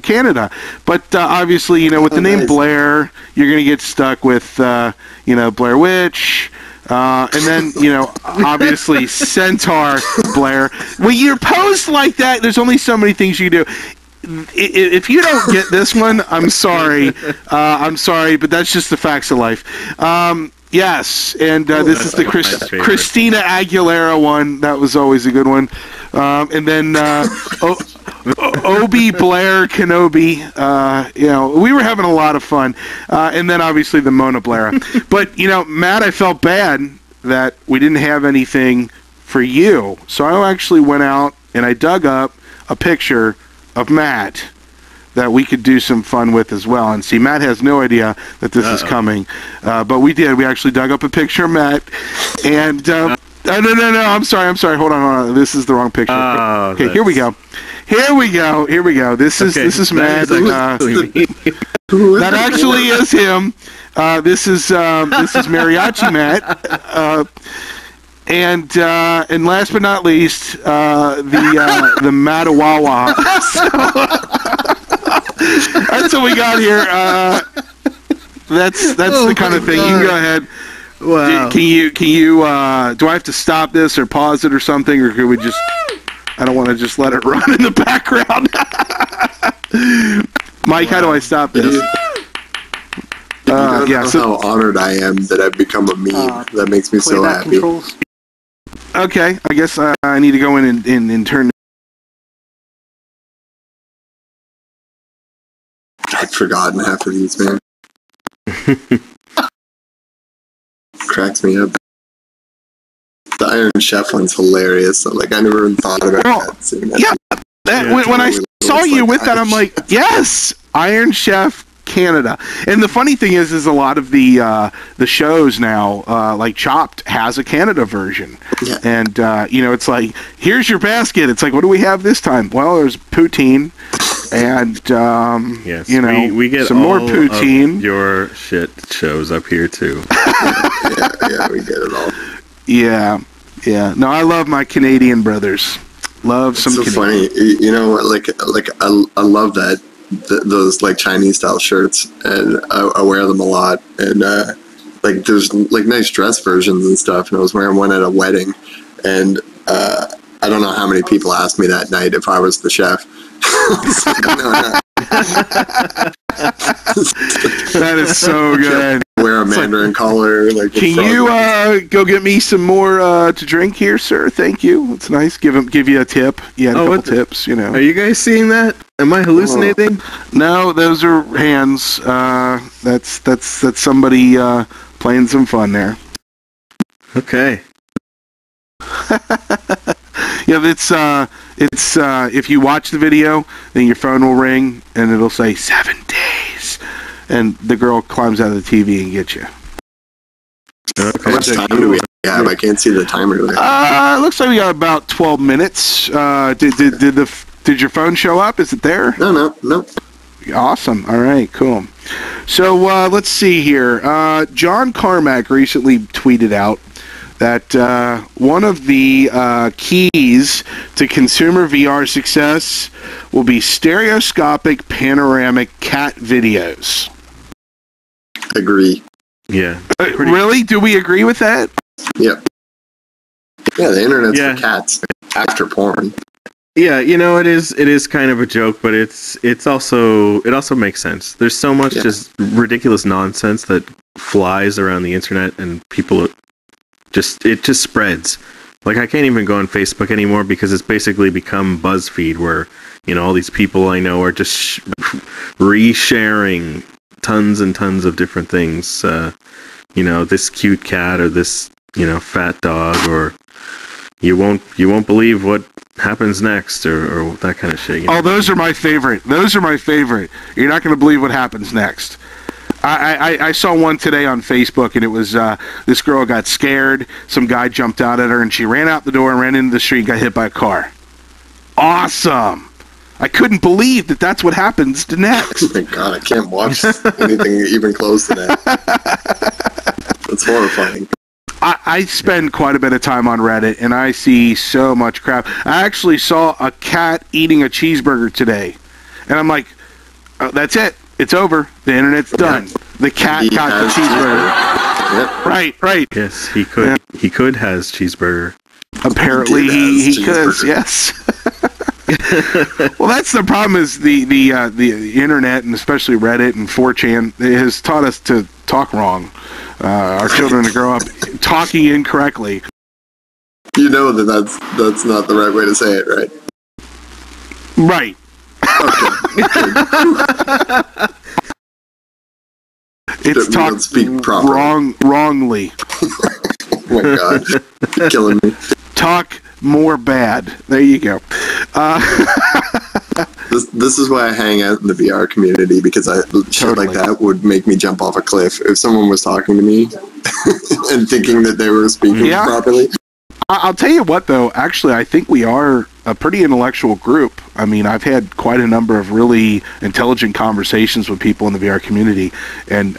Canada. But obviously, with the name Blair, you're going to get stuck with, Blair Witch. And then, obviously, Centaur Blair. When you're posed like that, there's only so many things you can do. If you don't get this one, I'm sorry. I'm sorry, but that's just the facts of life. Yes, and this is the Christina Aguilera one. That was always a good one. And then Obi Blair Kenobi. We were having a lot of fun. And then obviously the Mona Blair. But Matt, I felt bad that we didn't have anything for you, so I actually went out and I dug up a picture of Matt that we could do some fun with as well. And see, Matt has no idea that this is coming, but we did. We actually dug up a picture of Matt, and no, I'm sorry. Hold on. This is the wrong picture. Okay, here we go. This is Matt. That actually is him. This is Mariachi Matt. And last but not least, the Matawawa. That's what we got here. That's the kind of thing. You can go ahead. Wow. Can you? Do I have to stop this or pause it or something, or could we just? I don't want to just let it run in the background. Mike, how do I stop this? You don't know how honored I am that I've become a meme. That makes me so happy. Controls. Okay, I guess I need to go in and turn. I'd forgotten half of these, man. Cracks me up. The Iron Chef one's hilarious. I never even thought about that. When I saw you with that, I'm like, yes, Iron Chef Canada. And the funny thing is a lot of the shows now, like Chopped, has a Canada version. Yeah. And it's like, here's your basket. It's like, what do we have this time? Well, there's poutine, And Yes, you know, we get some all more poutine. Of your shit shows up here too. yeah, we get it all. Yeah. No, I love my Canadian brothers. Love some. It's so Canadian. funny, you know. I love that those like Chinese style shirts, and I wear them a lot. And like there's like nice dress versions and stuff. And I was wearing one at a wedding, and I don't know how many people asked me that night if I was the chef. Like, no. That is so good. Wear a Mandarin collar. Like, can you go get me some more to drink here, sir? Thank you. It's nice. Give you a tip. Yeah, a couple tips. You know. Are you guys seeing that? Am I hallucinating? No, those are hands. That's somebody playing some fun there. Okay. Yeah, it's if you watch the video, then your phone will ring and it'll say 7 days, and the girl climbs out of the TV and gets you. Okay. How much time do we have? I can't see the timer. It looks like we got about 12 minutes. Did your phone show up? Is it there? No. Awesome. All right, cool. So let's see here. John Carmack recently tweeted out that one of the keys to consumer VR success will be stereoscopic panoramic cat videos. Agree. Yeah. Really? Do we agree with that? Yep. Yeah, the internet's for cats after porn. Yeah, you know, it is kind of a joke, but it also makes sense. There's so much just ridiculous nonsense that flies around the internet, and people it just spreads. Like, I can't even go on Facebook anymore because it's basically become BuzzFeed, where, you know, all these people I know are just resharing tons and tons of different things. You know, this cute cat, or this, you know, fat dog, or you won't believe what happens next, or that kind of shit. You know? Oh, those are my favorite. You're not going to believe what happens next. I saw one today on Facebook, and it was this girl got scared. Some guy jumped out at her, and she ran out the door and ran into the street and got hit by a car. Awesome! I couldn't believe that that's what happens to next. Oh my God, I can't watch anything even close to that. That's horrifying. I spend quite a bit of time on Reddit, and I see so much crap. I actually saw a cat eating a cheeseburger today, and I'm like, oh, that's it. It's over. The internet's done. The cat got the cheeseburger. Yep. Right. Yes, he could. Yeah. He could has cheeseburger. Apparently, he could. Yes. Well, that's the problem. Is the internet, and especially Reddit and 4chan, has taught us to talk wrong. Our children to grow up talking incorrectly. You know that's not the right way to say it, right? Right. Okay. It's talked wrongly. Oh my God, you're killing me. Talk more bad. There you go. This is why I hang out in the VR community, because shit like that would make me jump off a cliff if someone was talking to me and thinking that they were speaking properly. I'll tell you what, though. Actually, I think we are a pretty intellectual group. I mean, I've had quite a number of really intelligent conversations with people in the VR community, and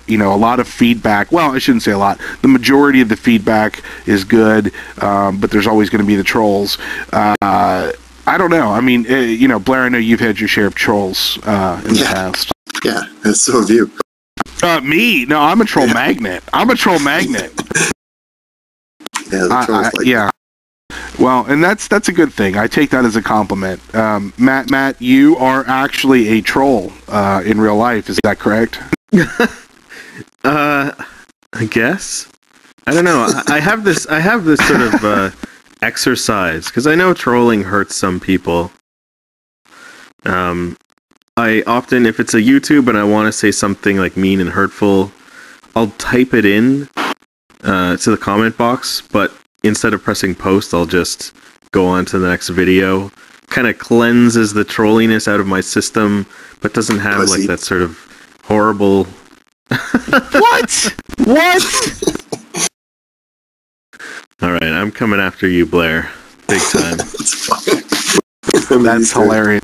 you know, a lot of feedback. Well, I shouldn't say a lot. The majority of the feedback is good, but there's always going to be the trolls. I don't know. I mean, you know, Blair, I know you've had your share of trolls in the past. Yeah, and so have you. Me? No, I'm a troll magnet. Yeah, the trolls yeah. Well, and that's a good thing. I take that as a compliment. Matt, you are actually a troll in real life. Is that correct? I guess. I don't know. I have this sort of exercise, because I know trolling hurts some people. I often, if it's a YouTube and I want to say something like mean and hurtful, I'll type it in to the comment box, but instead of pressing post, I'll just go on to the next video. Kind of cleanses the trolliness out of my system, but doesn't have like that sort of horrible... What? All right, I'm coming after you, Blair. Big time. That's hilarious.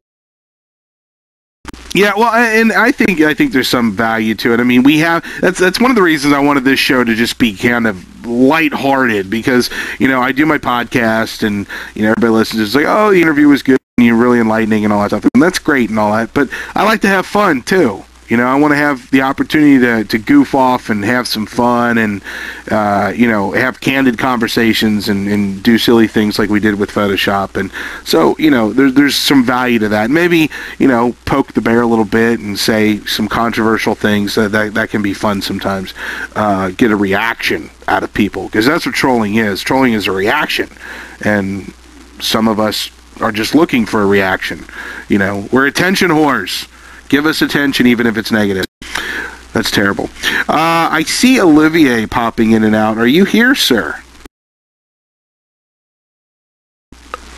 Yeah, well, and I think there's some value to it. I mean, that's one of the reasons I wanted this show to just be kind of lighthearted, because I do my podcast and everybody listens. It's like, oh, the interview was good and you're really enlightening and all that stuff, and that's great and all that. But I like to have fun too. I want to have the opportunity to goof off and have some fun and, have candid conversations and do silly things like we did with Photoshop. And so, there's some value to that. Maybe, poke the bear a little bit and say some controversial things. That can be fun sometimes. Get a reaction out of people, because that's what trolling is. Trolling is a reaction. And some of us are just looking for a reaction. We're attention whores. Give us attention, even if it's negative. That's terrible. I see Olivier popping in and out. Are you here, sir?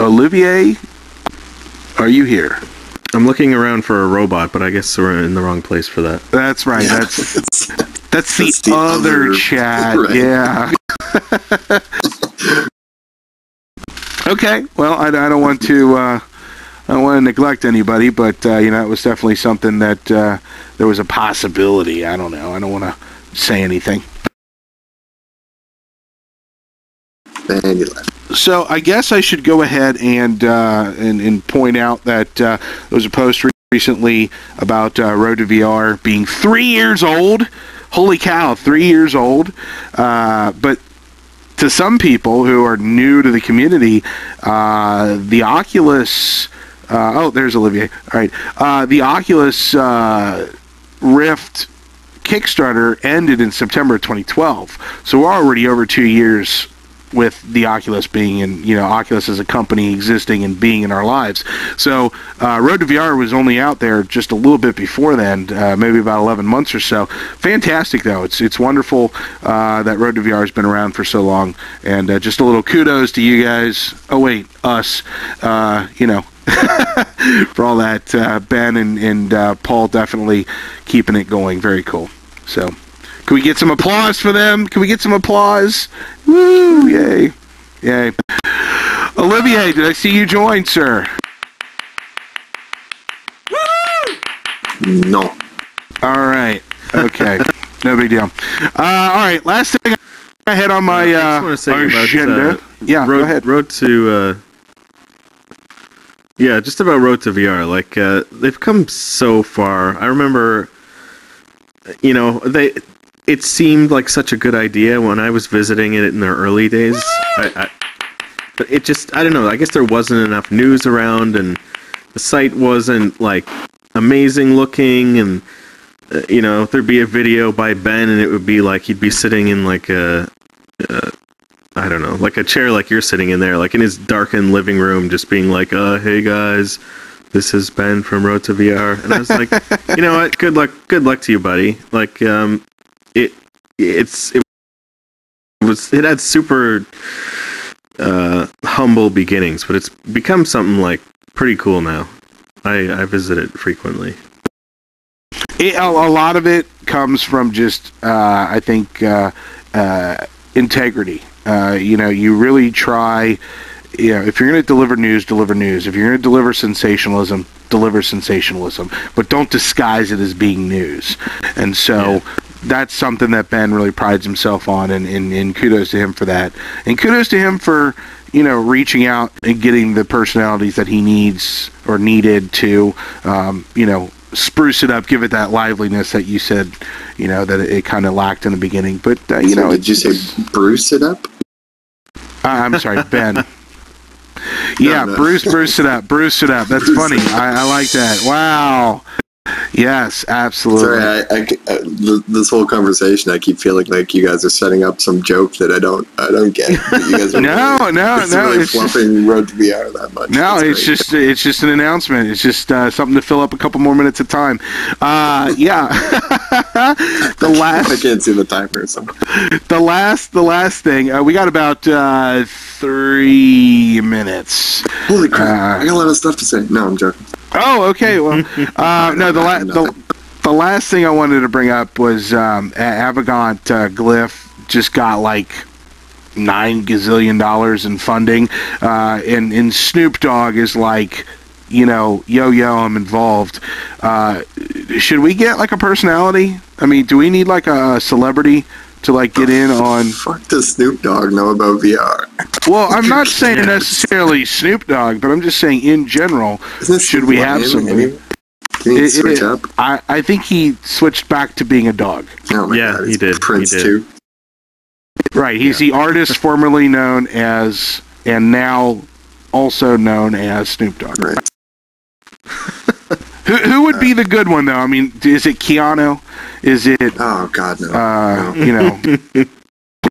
Olivier, are you here? I'm looking around for a robot, but I guess we're in the wrong place for that. That's right. Yeah. That's the other chat. Right. Yeah. Okay. Well, I don't want to. I don't want to neglect anybody, but it was definitely something that there was a possibility. I don't know. I don't want to say anything. And you left. So I guess I should go ahead and point out that there was a post recently about Road to VR being 3 years old. Holy cow, 3 years old. But to some people who are new to the community, the Oculus... there's Olivier. All right. The Oculus Rift Kickstarter ended in September of 2012. So we're already over 2 years with the Oculus being in, Oculus as a company existing and being in our lives. So Road to VR was only out there just a little bit before then, maybe about 11 months or so. Fantastic, though. It's wonderful that Road to VR has been around for so long. And just a little kudos to you guys. Oh, wait, us. For all that, Ben and Paul definitely keeping it going. Very cool. So, can we get some applause for them? Can we get some applause? Woo! Yay! Yay! Olivier, did I see you join, sir? No. All right. Okay. No big deal. All right. Last thing I had on my agenda. Yeah, go ahead. Just about Road to VR. Like, they've come so far. I remember, it seemed like such a good idea when I was visiting it in their early days. But it just, I don't know, I guess there wasn't enough news around, and the site wasn't, like, amazing looking, and, there'd be a video by Ben, and it would be like, he'd be sitting in, like, I don't know, like a chair like you're sitting in there, like in his darkened living room, just being like, hey guys, this is Ben from Road to VR. And I was like, you know what, good luck to you, buddy. Like, it had super humble beginnings, but it's become something like pretty cool now. I visit it frequently. A lot of it comes from just, I think, integrity. You really try, if you're going to deliver news, deliver news. If you're going to deliver sensationalism, deliver sensationalism. But don't disguise it as being news. And so that's something that Ben really prides himself on, and kudos to him for that. And kudos to him for, reaching out and getting the personalities that he needs or needed to, spruce it up, give it that liveliness that you said, that it kind of lacked in the beginning. But, so did you say Bruce it up? I'm sorry, Ben. Yeah, no. Bruce it up. That's Bruce funny. I like that. Wow. Yes, absolutely. Sorry, this whole conversation, I keep feeling like you guys are setting up some joke that I don't get. You guys are really fluffing Road to VR that much. No, it's just an announcement. It's just something to fill up a couple more minutes of time. Yeah. I can't see the timer. So. The last thing, we got about 3 minutes. Holy crap! I got a lot of stuff to say. No, I'm joking. Oh, okay. Well, no. The last thing I wanted to bring up was Avagant Glyph just got like $9 gazillion in funding, and Snoop Dogg is like yo, I'm involved. Should we get like a personality? I mean, do we need like a celebrity to like get in on? Fuck does Snoop Dogg know about VR? Well, I'm not saying necessarily Snoop Dogg, but I'm just saying in general, should we have somebody? Can he switch up? I think he switched back to being a dog. Oh my God, he did. Prince he did. too. Right, he's the artist formerly known as, and now also known as Snoop Dogg. Right. Who would be the good one though? I mean, is it Keanu? Is it? Oh God, no. No.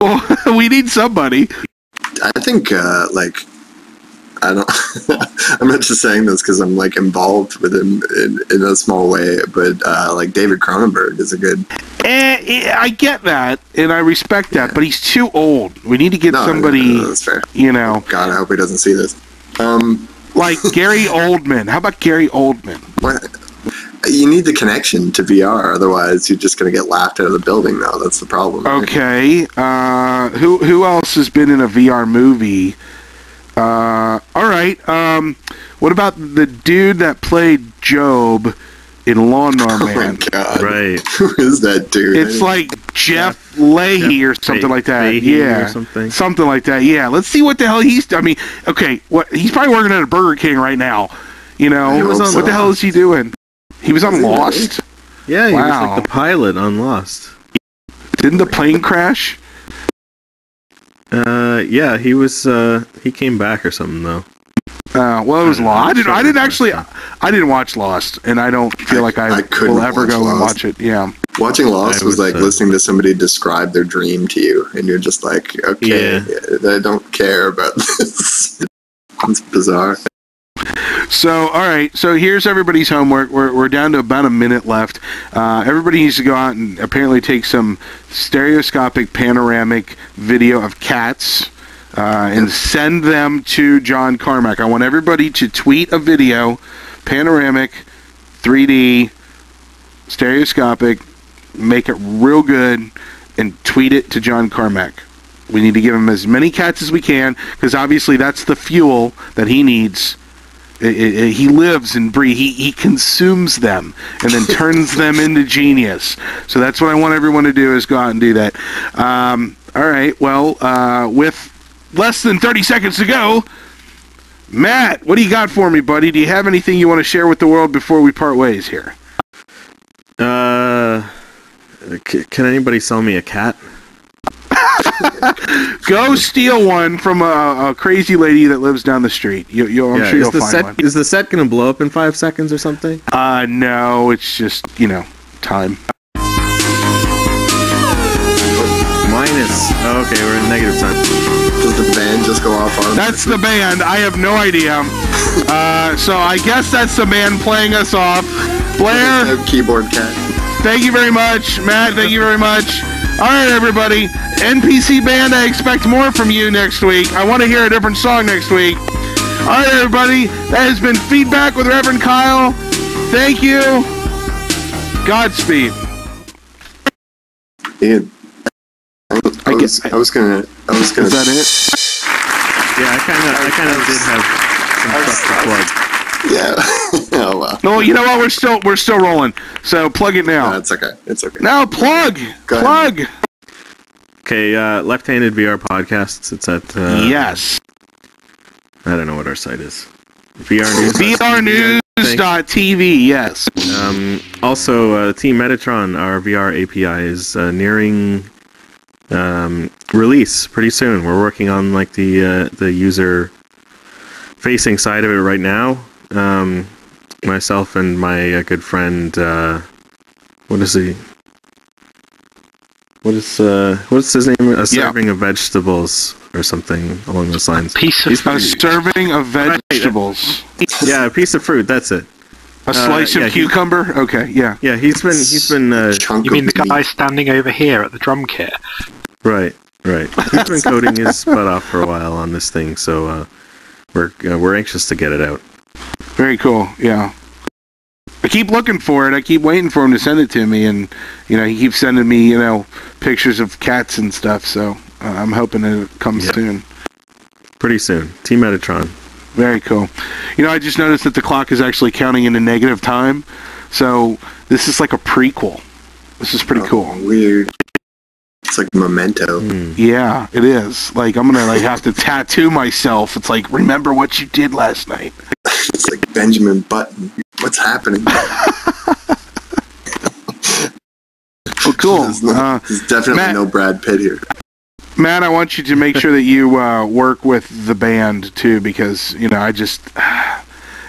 Well, we need somebody. I think I don't. I'm not just saying this because I'm like involved with him in a small way, but like David Cronenberg is a good. I get that, and I respect that, but he's too old. We need to get somebody. No, that's fair. God, I hope he doesn't see this. Like Gary Oldman. How about Gary Oldman? What? You need the connection to VR, otherwise you're just going to get laughed out of the building. Though that's the problem. Right? Okay. Who else has been in a VR movie? All right. What about the dude that played Job in Lawnmower Man? Oh my God! Right. Who is that dude? It's like Jeff Leahy or something like that. Yeah, or something like that. Yeah. Let's see what the hell he's. I mean, okay. What he's probably working at a Burger King right now. What the hell is he doing? He was on Lost. Yeah, he was like the pilot on Lost. Didn't the plane crash? Yeah, he was. He came back or something though. Well, it was Lost. I didn't watch Lost, and I don't feel like I will ever go and watch it. Yeah. Watching Lost was like listening to somebody describe their dream to you, and you're just like, okay, I don't care about this. It's bizarre. So, all right. So here's everybody's homework. We're down to about a minute left. Everybody needs to go out and apparently take some stereoscopic panoramic video of cats and send them to John Carmack. I want everybody to tweet a video, panoramic, 3D, stereoscopic, make it real good, and tweet it to John Carmack. We need to give him as many cats as we can, because obviously that's the fuel that he needs. He lives and breathes. He consumes them and then turns them into genius. So that's what I want everyone to do, is go out and do that. All right. Well, with less than 30 seconds to go, Matt, what do you got for me, buddy? Do you have anything you want to share with the world before we part ways here? Can anybody sell me a cat? Go steal one from a crazy lady that lives down the street. I'm sure you'll find one. Is the set going to blow up in 5 seconds or something? No, it's just, time. Minus. Oh, okay, we're in negative time. Does the band just go off on? That's the band. I have no idea. So I guess that's the band playing us off. Blair. Keyboard cat. Thank you very much. Matt, thank you very much. All right, everybody. NPC Band, I expect more from you next week. I want to hear a different song next week. All right, everybody. That has been Feedback with Reverend Kyle. Thank you. Godspeed. Ian. I was gonna. Is that it? Yeah, I kind of did have some stuff to plug. Yeah. Oh wow. No, you know what? We're still rolling. So plug it now. No, it's okay. It's okay. Now plug. Plug. Okay, Left-Handed VR Podcasts. It's at yes. I don't know what our site is. VR News. VRnews.tv. Yes. Also, Team Metatron, our VR API is nearing release pretty soon. We're working on like the user facing side of it right now. Myself and my good friend, what's his name? A serving of vegetables or something along those lines. A serving of vegetables. Yeah, a piece of fruit. That's it. A slice of cucumber. Okay, yeah. Yeah, he's been. You mean the guy standing over here at the drum kit? Right. He's been coding his butt off for a while on this thing, so we're anxious to get it out. Very cool. Yeah. I keep looking for it. I keep waiting for him to send it to me, and he keeps sending me pictures of cats and stuff. So I'm hoping that it comes soon. Pretty soon. Team Metatron. Very cool. I just noticed that the clock is actually counting into negative time, so this is like a prequel. This is pretty cool. Weird. It's like Memento. Yeah, it is. Like, I'm gonna have to tattoo myself. It's like, remember what you did last night. It's like Benjamin Button. What's happening? Well, cool. There's definitely no Brad Pitt here. Matt, I want you to make sure that you work with the band, too, because, I just...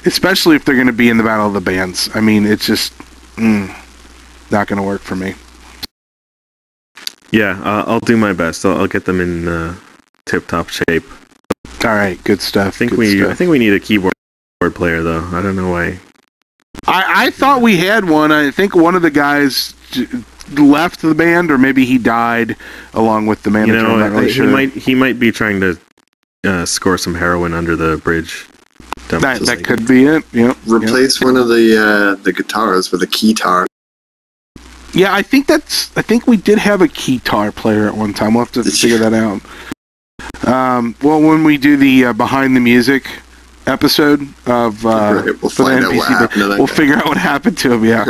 especially if they're going to be in the Battle of the Bands. I mean, it's just not going to work for me. Yeah, I'll do my best. I'll get them in tip-top shape. All right, good stuff. I think we need a keyboard player, though. I don't know why. I thought we had one. I think one of the guys left the band, or maybe he died along with the manager. I'm not really sure. He might be trying to score some heroin under the bridge. That could be it. Yep. Replace one of the guitars with a keytar. Yeah, I think we did have a keytar player at one time. We'll have to figure that out. Well, when we do the behind the music episode of we'll find out what happened to that we'll guy. figure out what happened to him. Yeah.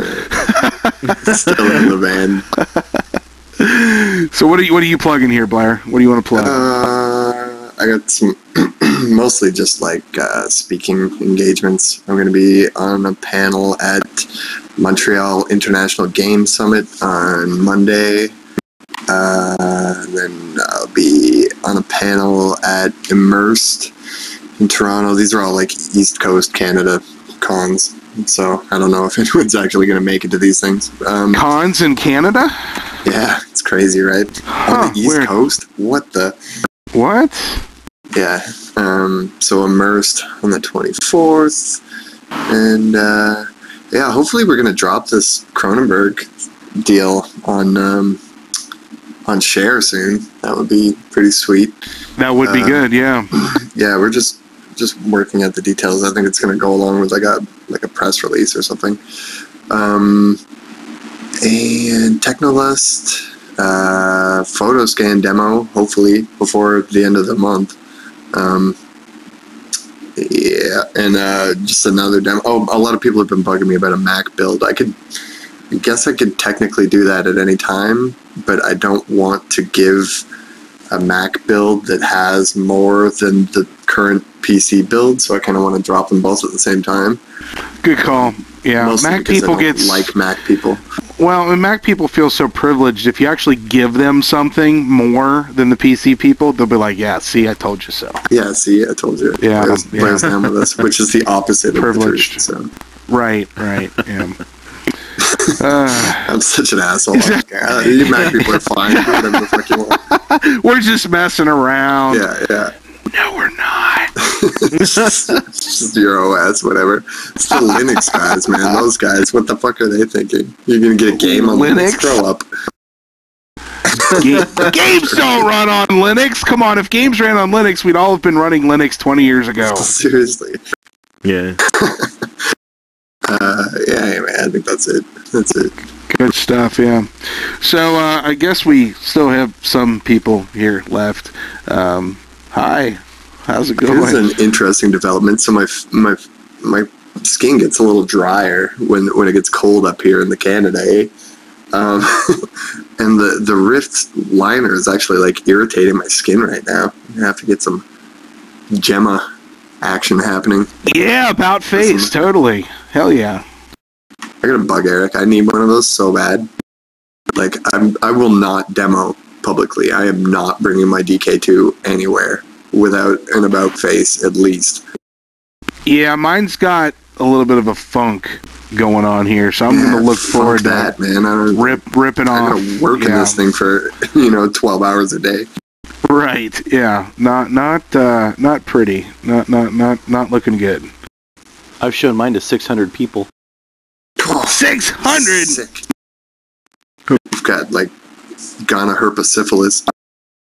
Still in the band. So what are you plugging here, Blair? What do you want to plug? I got some mostly just like speaking engagements. I'm going to be on a panel at Montreal International Game Summit on Monday. Then I'll be on a panel at Immersed in Toronto. These are all like East Coast Canada cons. So I don't know if anyone's actually going to make it to these things. Cons in Canada? Yeah, it's crazy, right? On the East Coast? What the? What? Yeah. So Immersed on the 24th. And yeah, hopefully we're going to drop this Cronenberg deal on Share soon. That would be pretty sweet. That would be good, yeah. Yeah, we're just working out the details. I think it's going to go along with like a press release or something. And Technolust photo scan demo, hopefully before the end of the month. Yeah, and just another demo. Oh, a lot of people have been bugging me about a Mac build. I guess I could technically do that at any time, but I don't want to give a Mac build that has more than the current PC build, so I kind of want to drop them both at the same time. Good call. Yeah, mostly Mac people like Mac people. Well, and Mac people feel so privileged. If you actually give them something more than the PC people, they'll be like, "Yeah, see, I told you so." Yeah, see, I told you. Yeah, Blair's down with us, which is the opposite privileged. of the truth. So. Right. Yeah. I'm such an asshole. You Mac people are fine. Do whatever the fuck you want. We're just messing around. Yeah. No, we're not. It's just your OS, whatever. It's the Linux guys, man. Those guys, what the fuck are they thinking? You're gonna get a game on Linux? Grow up. Games don't run on Linux. Come on, if games ran on Linux, we'd all have been running Linux 20 years ago. Seriously. Yeah. Yeah, man, I think that's it. Good stuff, yeah. So, I guess we still have some people here left. Hi, how's it going? Here's an interesting development. So my skin gets a little drier when it gets cold up here in the Canada, eh? And the Rift liner is actually like irritating my skin right now. I have to get some Gemma action happening. Yeah, about face, totally. Hell yeah. I gotta bug Eric. I need one of those so bad. Like, I will not demo publicly. I am not bringing my DK2 anywhere without an about face, at least. Yeah, mine's got a little bit of a funk going on here, so I'm going to look forward to that, man. Ripping off. I'm going to work in this thing for, 12 hours a day. Right, yeah. Not pretty. Not looking good. I've shown mine to 600 people. Oh, 600? Sick. We've got, like, gonorrhea herpes.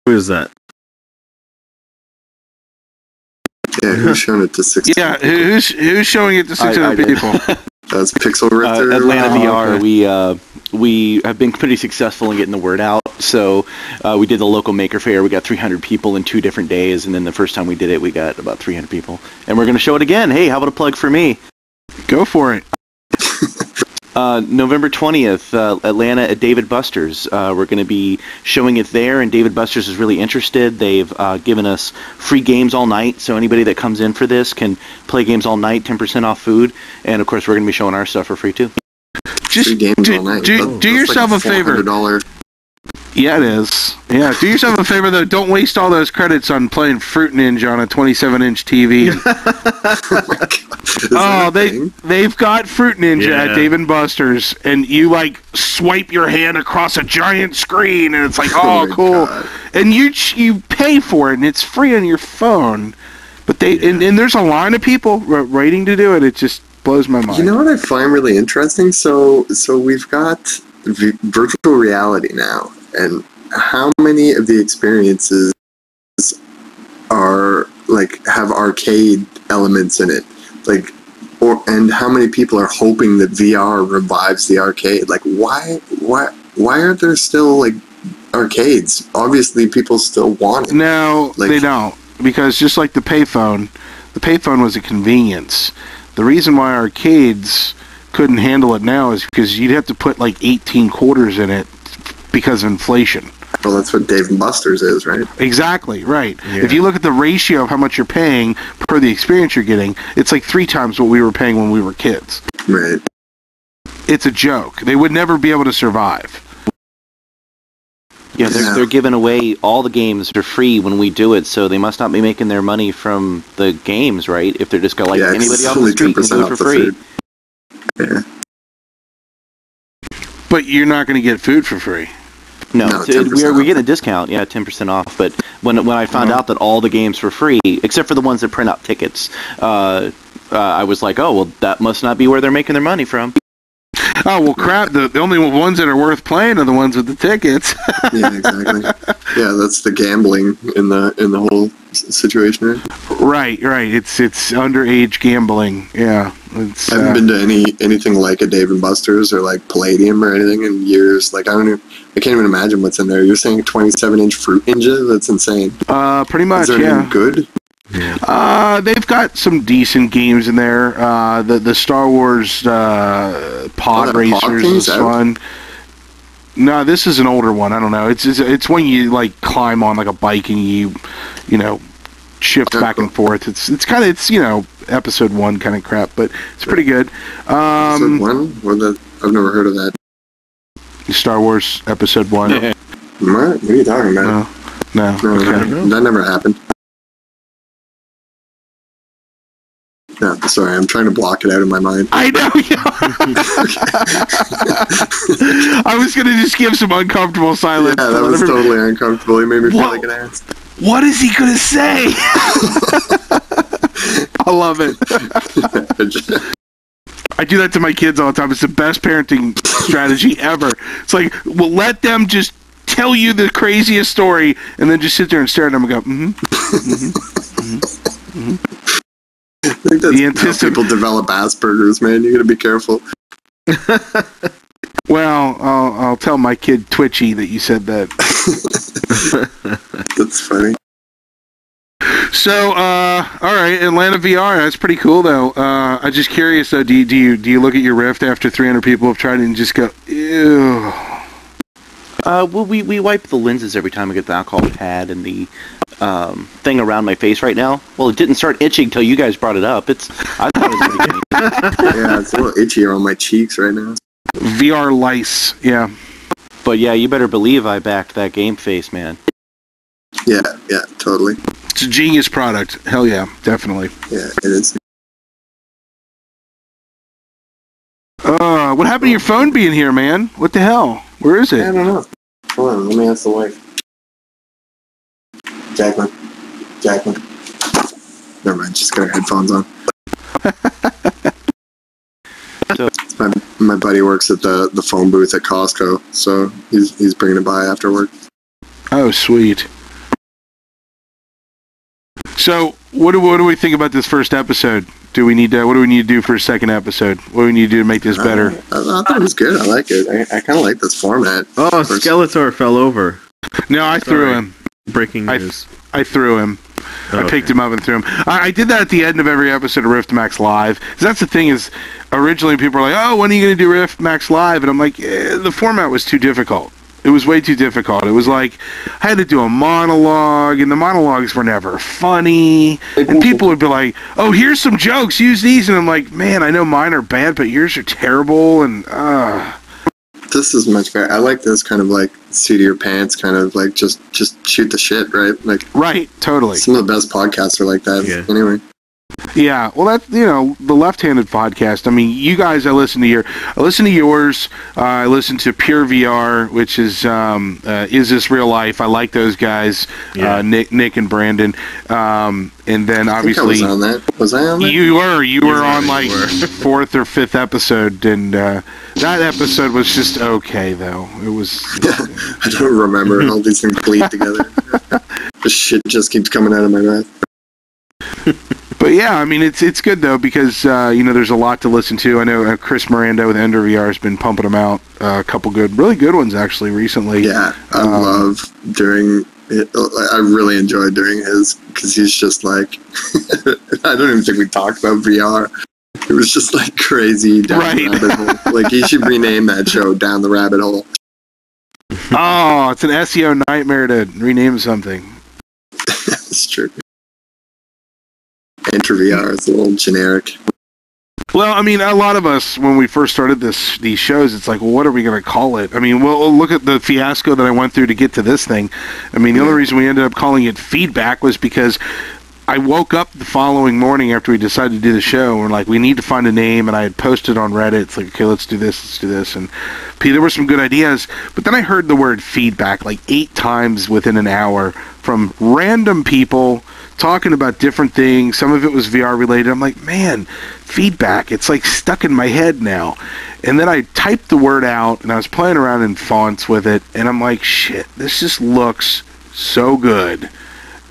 Who is that? Yeah, who's showing it to 600 Yeah, people? who's showing it to 600 people? That's Pixel Richter. Atlanta VR, we have been pretty successful in getting the word out. So we did the local maker fair. We got 300 people in 2 different days, and then the first time we did it, we got about 300 people. And we're going to show it again. Hey, how about a plug for me? Go for it. November 20th, Atlanta at David Buster's. We're going to be showing it there, and David Buster's is really interested. They've given us free games all night, so anybody that comes in for this can play games all night, 10% off food, and of course we're going to be showing our stuff for free too. Just free games all night. Do yourself like a favor. Yeah, it is. Yeah, do yourself a favor, though. Don't waste all those credits on playing Fruit Ninja on a 27-inch TV. Oh, my God. They've got Fruit Ninja at Dave & Buster's, and you, like, swipe your hand across a giant screen, and it's like, oh cool. God. And you pay for it, and it's free on your phone. But and there's a line of people waiting to do it. It just blows my mind. You know what I find really interesting? So we've got virtual reality now. And how many of the experiences are have arcade elements in it? And how many people are hoping that VR revives the arcade? Why aren't there still arcades? Obviously people still want it. No, they don't, because just like the payphone was a convenience. The reason why arcades couldn't handle it now is because you'd have to put 18 quarters in it because of inflation. Well, that's what Dave & Buster's is, right? Exactly, right. Yeah. If you look at the ratio of how much you're paying per the experience you're getting, it's 3 times what we were paying when we were kids. Right. It's a joke. They would never be able to survive. Yeah, they're giving away all the games for free when we do it, so they must not be making their money from the games, right? If they're just going anybody off the street can do it for free. Yeah. But you're not going to get food for free. No, we're getting a discount, 10% off. But when I found out that all the games were free, except for the ones that print out tickets, I was like, oh, well, that must not be where they're making their money from. Oh, well, crap. The only ones that are worth playing are the ones with the tickets. Yeah, exactly. Yeah, that's the gambling in the whole situation. Right. It's underage gambling. Yeah. I haven't been to anything like a Dave & Buster's or Palladium or anything in years. I can't even imagine what's in there. You're saying 27-inch Fruit Ninja? That's insane. Pretty much, Is there anything good? Yeah. They've got some decent games in there. The Star Wars Pod Racers is fun. No, this is an older one. I don't know. It's when you climb on a bike and you shift back and forth. It's kind of episode 1 kind of crap, but it's pretty good. Episode 1? I've never heard of that. Star Wars Episode 1. Yeah. What are you talking about? No. Okay. That never happened. No, sorry, I'm trying to block it out of my mind. I know. I was going to just give some uncomfortable silence. Yeah, that was totally uncomfortable. He made me feel like an ass. What is he going to say? I love it. I do that to my kids all the time. It's the best parenting strategy ever. It's we'll let them just tell you the craziest story, and then just sit there and stare at them and go, I think that's how people develop Asperger's, man. You gotta be careful. Well, I'll tell my kid Twitchy that you said that. That's funny. So, all right, Atlanta VR. That's pretty cool, though. I'm just curious, though. Do you look at your Rift after 300 people have tried it and just go, ew? Well, we wipe the lenses every time I get the alcohol pad and the thing around my face right now. Well, it didn't start itching till you guys brought it up. I thought it was pretty funny. Yeah, it's a little itchier on my cheeks right now. VR lice, yeah. But yeah, you better believe I backed that game face, man. Yeah, totally. It's a genius product. Hell yeah, definitely. Yeah, it is. What happened to your phone being here, man? What the hell? Where is it? I don't know. Hold on, let me ask the wife. Jacqueline. Never mind, she's got her headphones on. So, my buddy works at the phone booth at Costco, so he's bringing it by after work. Oh, sweet. So, what do we think about this first episode? do we need to? What do we need to do for a second episode? What do we need to do to make this better? I thought it was good. I like it. I kind of like this format. Oh, Skeletor fell over. No, I threw him. Breaking news. I threw him. I picked him up and threw him. I did that at the end of every episode of Rift Max Live. 'Cause that's the thing is, originally people were like, "Oh, when are you going to do Rift Max Live?" And I'm like, the format was too difficult. It was way too difficult. It was like I had to do a monologue, and the monologues were never funny. And people would be like, "Oh, here's some jokes. Use these." And I'm like, "Man, I know mine are bad, but yours are terrible." And this is much better. I like this kind of like seat of your pants, kind of like just shoot the shit, right? Like right, totally. Some of the best podcasts are like that. Yeah. Anyway. Yeah, well, that's the left-handed podcast. I mean, you guys, I listen to yours. I listen to Pure VR, which is This Real Life? I like those guys, Nick and Brandon. And then obviously, I was on that. Was I on that? You were on like fourth or fifth episode, and that episode was just okay though. It was. I don't remember. All these things bleed together. The shit just keeps coming out of my mouth. But yeah, I mean, it's good though because there's a lot to listen to. I know Chris Miranda with Ender VR has been pumping them out. A couple really good ones actually recently. Yeah, I love doing it. I really enjoy doing his because he's just like I don't even think we talked about VR. It was just like crazy down the rabbit hole. Like he should rename that show Down the Rabbit Hole. Oh, it's an SEO nightmare to rename something. That's true. Enter VR is a little generic. Well, I mean, a lot of us, when we first started these shows, it's like, well, what are we going to call it? I mean, well, look at the fiasco that I went through to get to this thing. I mean, the only reason we ended up calling it Feedback was because I woke up the following morning after we decided to do the show, and we're like, we need to find a name, and I had posted on Reddit, it's like, okay, let's do this, and there were some good ideas, but then I heard the word feedback like 8 times within an hour from random people talking about different things. Some of it was VR related. I'm like, man, feedback, it's like stuck in my head now. And then I typed the word out, and I was playing around in fonts with it, and I'm like, shit, this just looks so good.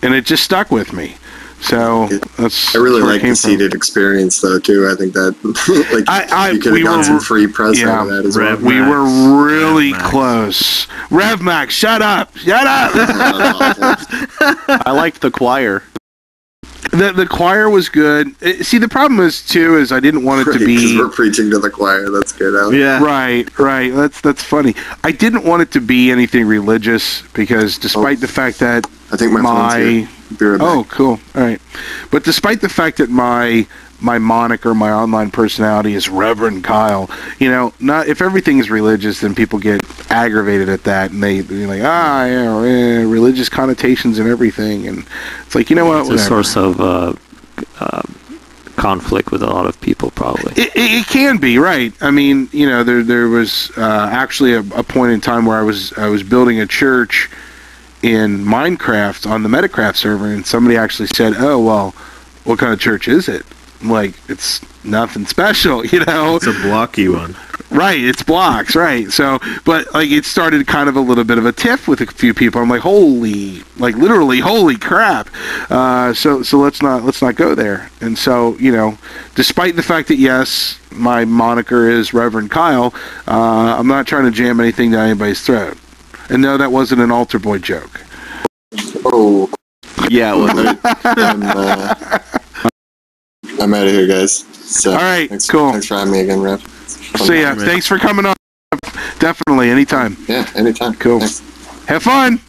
And it just stuck with me. So that's. I really like the seated experience, though, too. I think that you could have gotten some free press out of that as well. We were really close. RevMax, shut up! Shut up! I liked the choir. The choir was good. See, the problem is I didn't want it to be. Because we're preaching to the choir. That's good. Alex. Yeah. Right. That's funny. I didn't want it to be anything religious because, despite the fact that I think my phone's here. Oh, cool. All right. But despite the fact that my moniker, my online personality is Reverend Kyle, not if everything is religious, then people get aggravated at that, and they're like, religious connotations and everything, and it's like, what? It's a source of conflict with a lot of people, probably. It can be, right? I mean, there was actually a point in time where I was building a church in Minecraft on the Metacraft server, and somebody actually said, "Oh, well, what kind of church is it?" I'm like, it's nothing special, It's a blocky one. Right, it's blocks, right. So, but like it started kind of a little bit of a tiff with a few people. I'm like, literally, holy crap. So let's not go there. And so, despite the fact that yes, my moniker is Reverend Kyle, I'm not trying to jam anything down anybody's throat. And no, that wasn't an altar boy joke. Oh. Yeah, it wasn't. I'm out of here, guys. So, all right, cool. Thanks for having me again, Rev. So yeah, thanks for coming on. Definitely, anytime. Yeah, anytime. Cool. Thanks. Have fun.